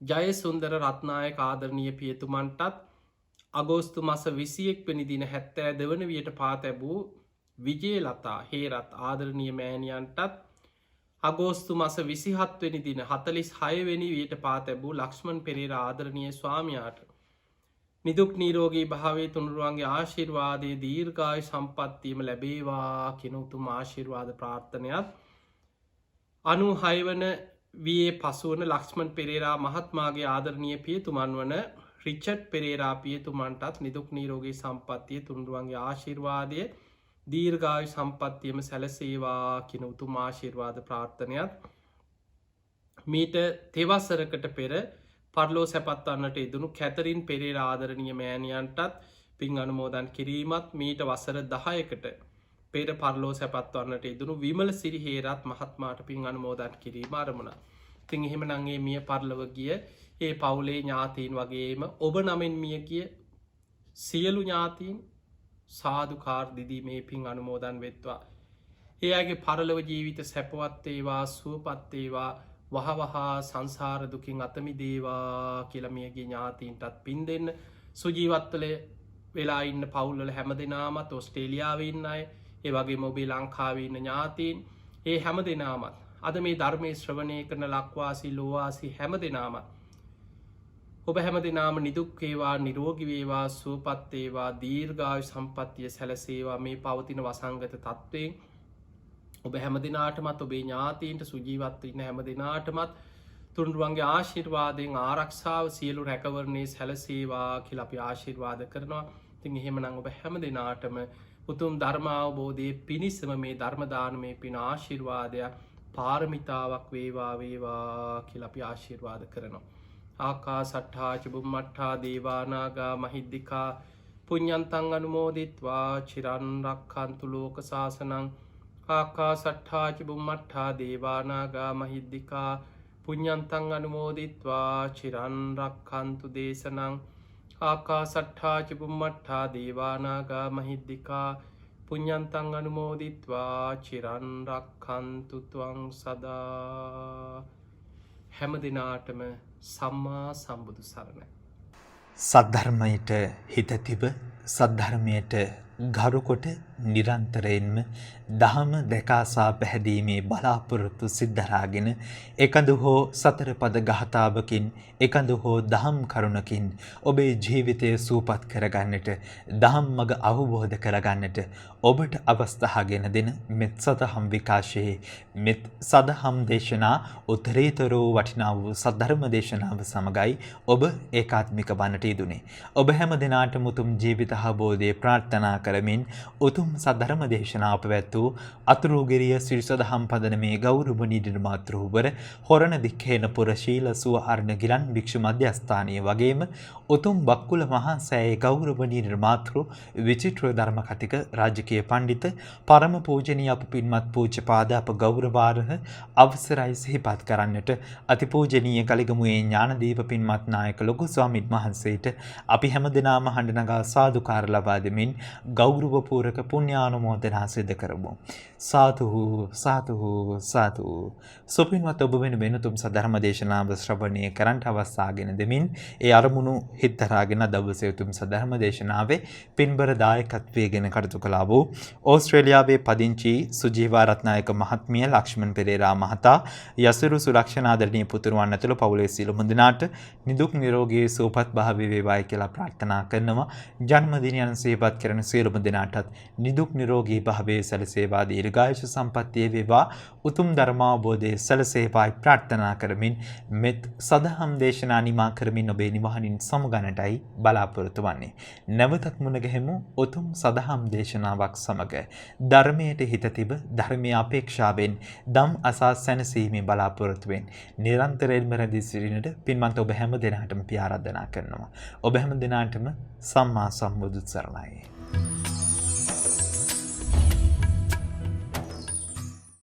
ජයසුන්දර රත්නායක ආදරණීය පියතුමන්ටත් අගෝස්තු මස 21 වෙනි දින 72 වන වියට පා තැබූ විජේලතා හේරත් ආදරණීය මෑණියන්ටත් අගෝස්තු මස 27 වෙනි දින 46 වෙනි වියට පා තැබූ ලක්ෂ්මන් පෙරේරා ආදරණීය ස්වාමියාට නිදුක් නිරෝගී භාවයේ තුනුරුවන්ගේ ආශිර්වාදයේ දීර්ඝායු සම්පන්නියම ලැබේවා කියන උතුම් ආශිර්වාද ප්‍රාර්ථනයත් 96 වන වියේ පසුවන ලක්ෂ්මන් පෙරේරා මහත්මාගේ ආදරණීය පියතුමන් වන රිචඩ් පෙරේරා පියතුමන්ටත් නිදුක් නිරෝගී සම්පන්නිය තුනුරුවන්ගේ ආශිර්වාදය දීර්ඝායු සම්පන්නියම සැලසේවා කියන උතුම් ආශිර්වාද ප්‍රාර්ථනයත් මීට තෙවසරකට පෙර පරලෝ සැපත්වන්නට ඉදනු කැතරින් පෙරේර ආදරණීය මෑණියන්ටත් පින් අනුමෝදන් කිරීමත් මීට වසර 10කට පෙර පරලෝ සැපත්වන්නට ඉදනු විමල සිරිහේරත් මහත්මාට පින් අනුමෝදන් කිරීම අරමුණ. තින් එහෙම නංගේ මිය පරලව ගිය ඒ පවුලේ ඥාතීන් වගේම ඔබ නමෙන් මිය කිය සියලු ඥාතීන් සාධකාර් දිදී මේ පින් අනුමෝදන් වෙත්වා. ඒ අගේ පරලව ජීවිත සැපවත්තේවා සුවපත්තේවා වහවහා සංසාර දුකින් අතමි දේවා කියලමියගේ ඥාතීන්ටත් පින් දෙන්න සුජීවත්වල වෙලා ඉන්න පවුල්ල හැම දෙනාමත් ඔස්ට්‍රේලියාවන්න අය ඒ වගේ මොබේ ලංකාවන්න ඥාතීන් ඒ හැම දෙනාමත් අද මේ ධර්මය ශ්‍රවණය කරන ලක්වාසි ලෝවාසි හැම දෙනාමත් ඔබ හැම දෙනාම නිදුක්කේවා නිරෝගිවේවා සුවපත්තේවා දීර්ඝායු සම්පත්තිය සැලසේවා මේ පවතින වසංගත තත්ත්වයෙන් ඔබ හැම දෙනාටමත් ඔබේ ඥාතීන්ට සුජීවත්වන්න හැම දෙනාටමත් තුන්රුවන්ගේ ආශිර්වාදයෙන් ආරක්ෂාව සියලු රැකවරණය සැලසේවා කියල අපි ආශිර්වාද කරනවා. තින් එහෙමනං ඔබ හැම දෙනාටම උතුම් ධර්මාවබෝධයේ පිණිසම මේ ධර්මදානමේ පින ආශිර්වාදයක් පාරමිතාවක් වේවා වේවා කියලා අපි ආශිර්වාද කරනවා. ආකාසට්ඨා ච බුම්මට්ඨා දේවානාගා මහිද්దికා පුඤ්ඤන්තං අනුමෝදිත්වා චිරන් රක්ඛන්තු ලෝක සාසනං. ආකාසට්ඨා ච බුම්මට්ඨා දේවානාගා මහිද්దికා පුඤ්ඤන්තං අනුමෝදිත්වා චිරන් රක්ඛන්තු දේශනං. ආකාසට්ඨා ච බුම්මට්ඨා දේවානාගා මහිද්దికා පුඤ්ඤන්තං අනුමෝදිත්වා චිරන් රක්ඛන්තු ත්වං සදා. හැම දිනාටම සම්මා සම්බුදු සරණයි. සද්ධර්මයට හිත තිබ සද්ධර්මයට ගරුකොට නිරන්තරයෙන්ම දහම දැකාසා පැහැදීමේ බලාපොරොත්තු සිද්ධරාගෙන එකඳු හෝ සතර පද ගහතාවකින් එකඳු හෝ දහම් කරුණකින් ඔබේ ජීවිතය සූපත් කරගන්නට දහම් මග අවබෝධ කරගන්නට ඔබට අවස්ථාගෙන දෙන මෙත් සදහම් විකාශයේ මෙත් සදහම් දේශනා උත්තරීතරෝ වටිනා වූ සද්ධර්ම දේශනාව සමගයි ඔබ ඒකාත්මික වන්නට යෙදුනේ. ඔබ හැම දිනාටම උතුම් ජීවිත අවබෝධය ප්‍රාර්ථනා කරමින් උතුම් සද්ධර්ම දේශනාව පැවැත්වූ අතුරුගිරිය ශ්‍රී සදහම් පදනමේ ගෞරවනීය නිර්මාතෘවර හොරණ දික්කේනපුර ශීල සුව අර්ණ ගිලන් භික්ෂු මධ්‍යස්ථානීය වගේම උතුම් බක්කුල මහා සෑයේ ගෞරවනීය නිර්මාතෘ විචිත්‍ර ධර්ම කතික රාජකීය පඬිත පරම පූජනීය අප පින්වත් පූජ්‍යපාද අප ගෞරවාර්හ අවසරයි සිහිපත් කරන්නට අතිපූජනීය කලිගමුවේ ඥානදීප පින්වත් නායක ලොකු ස්වාමීන් වහන්සේට අපි හැමදෙනාම හඬ නගා සාදුකාර ලබා දෙමින් ගෞරවපූර්වක පුණ්‍යානුමෝදනා සිදු කරමු. සාදු සාදු සාදු. සුපින්වත් ඔබ වෙන තුම් සද්ධර්ම දේශනාව ශ්‍රවණය කරන්ට අවස්ථාගෙන දෙමින් ඒ අරමුණු හිතරාගෙන දවසේ උතුම් සද්ධර්ම දේශනාවේ පින්බර දායකත්වයෙන් කටයුතු කළා වූ ඕස්ට්‍රේලියාවේ පදිංචි සුජීවා රත්නායක මහත්මිය ලක්ෂ්මන් පෙරේරා මහතා යසුරු සුරක්ෂණාදරණීය පුතුරුවන් ඇතුළු පවුලේ සියලුම දෙනාට නිදුක් නිරෝගී සුවපත් භාවය වේවායි කියලා ප්‍රාර්ථනා කරනවා. ජන්මදිනයන් සිහිපත් කරන සියලුම දෙනාටත් නිදුක් නිරෝගී භාවයේ සැලසේවා දීර්ඝායුෂ සම්පන්නිය වේවා උතුම් ධර්මාවබෝධයේ සැලසේවායි ප්‍රාර්ථනා කරමින් මෙත් සදහම් දේශනා නිමා කරමින් ඔබේ නිවහනින් සමුගන්නටයි බලාපොරොත්තු වන්නේ. නැවතත් මුණ ගැහෙමු උතුම් සදහම් දේශනාවක් සමග. ධර්මයට හිත තිබ ධර්මීය අපේක්ෂාවෙන් දම් අසා සැනසීමේ බලාපොරොත්තුවෙන් නිරන්තරයෙන්ම රැඳී සිටිනට පින්වත් ඔබ හැම දිනකටම පියාරාධනා කරනවා. ඔබ හැම දිනාටම සම්මා සම්බුදු සරණයි.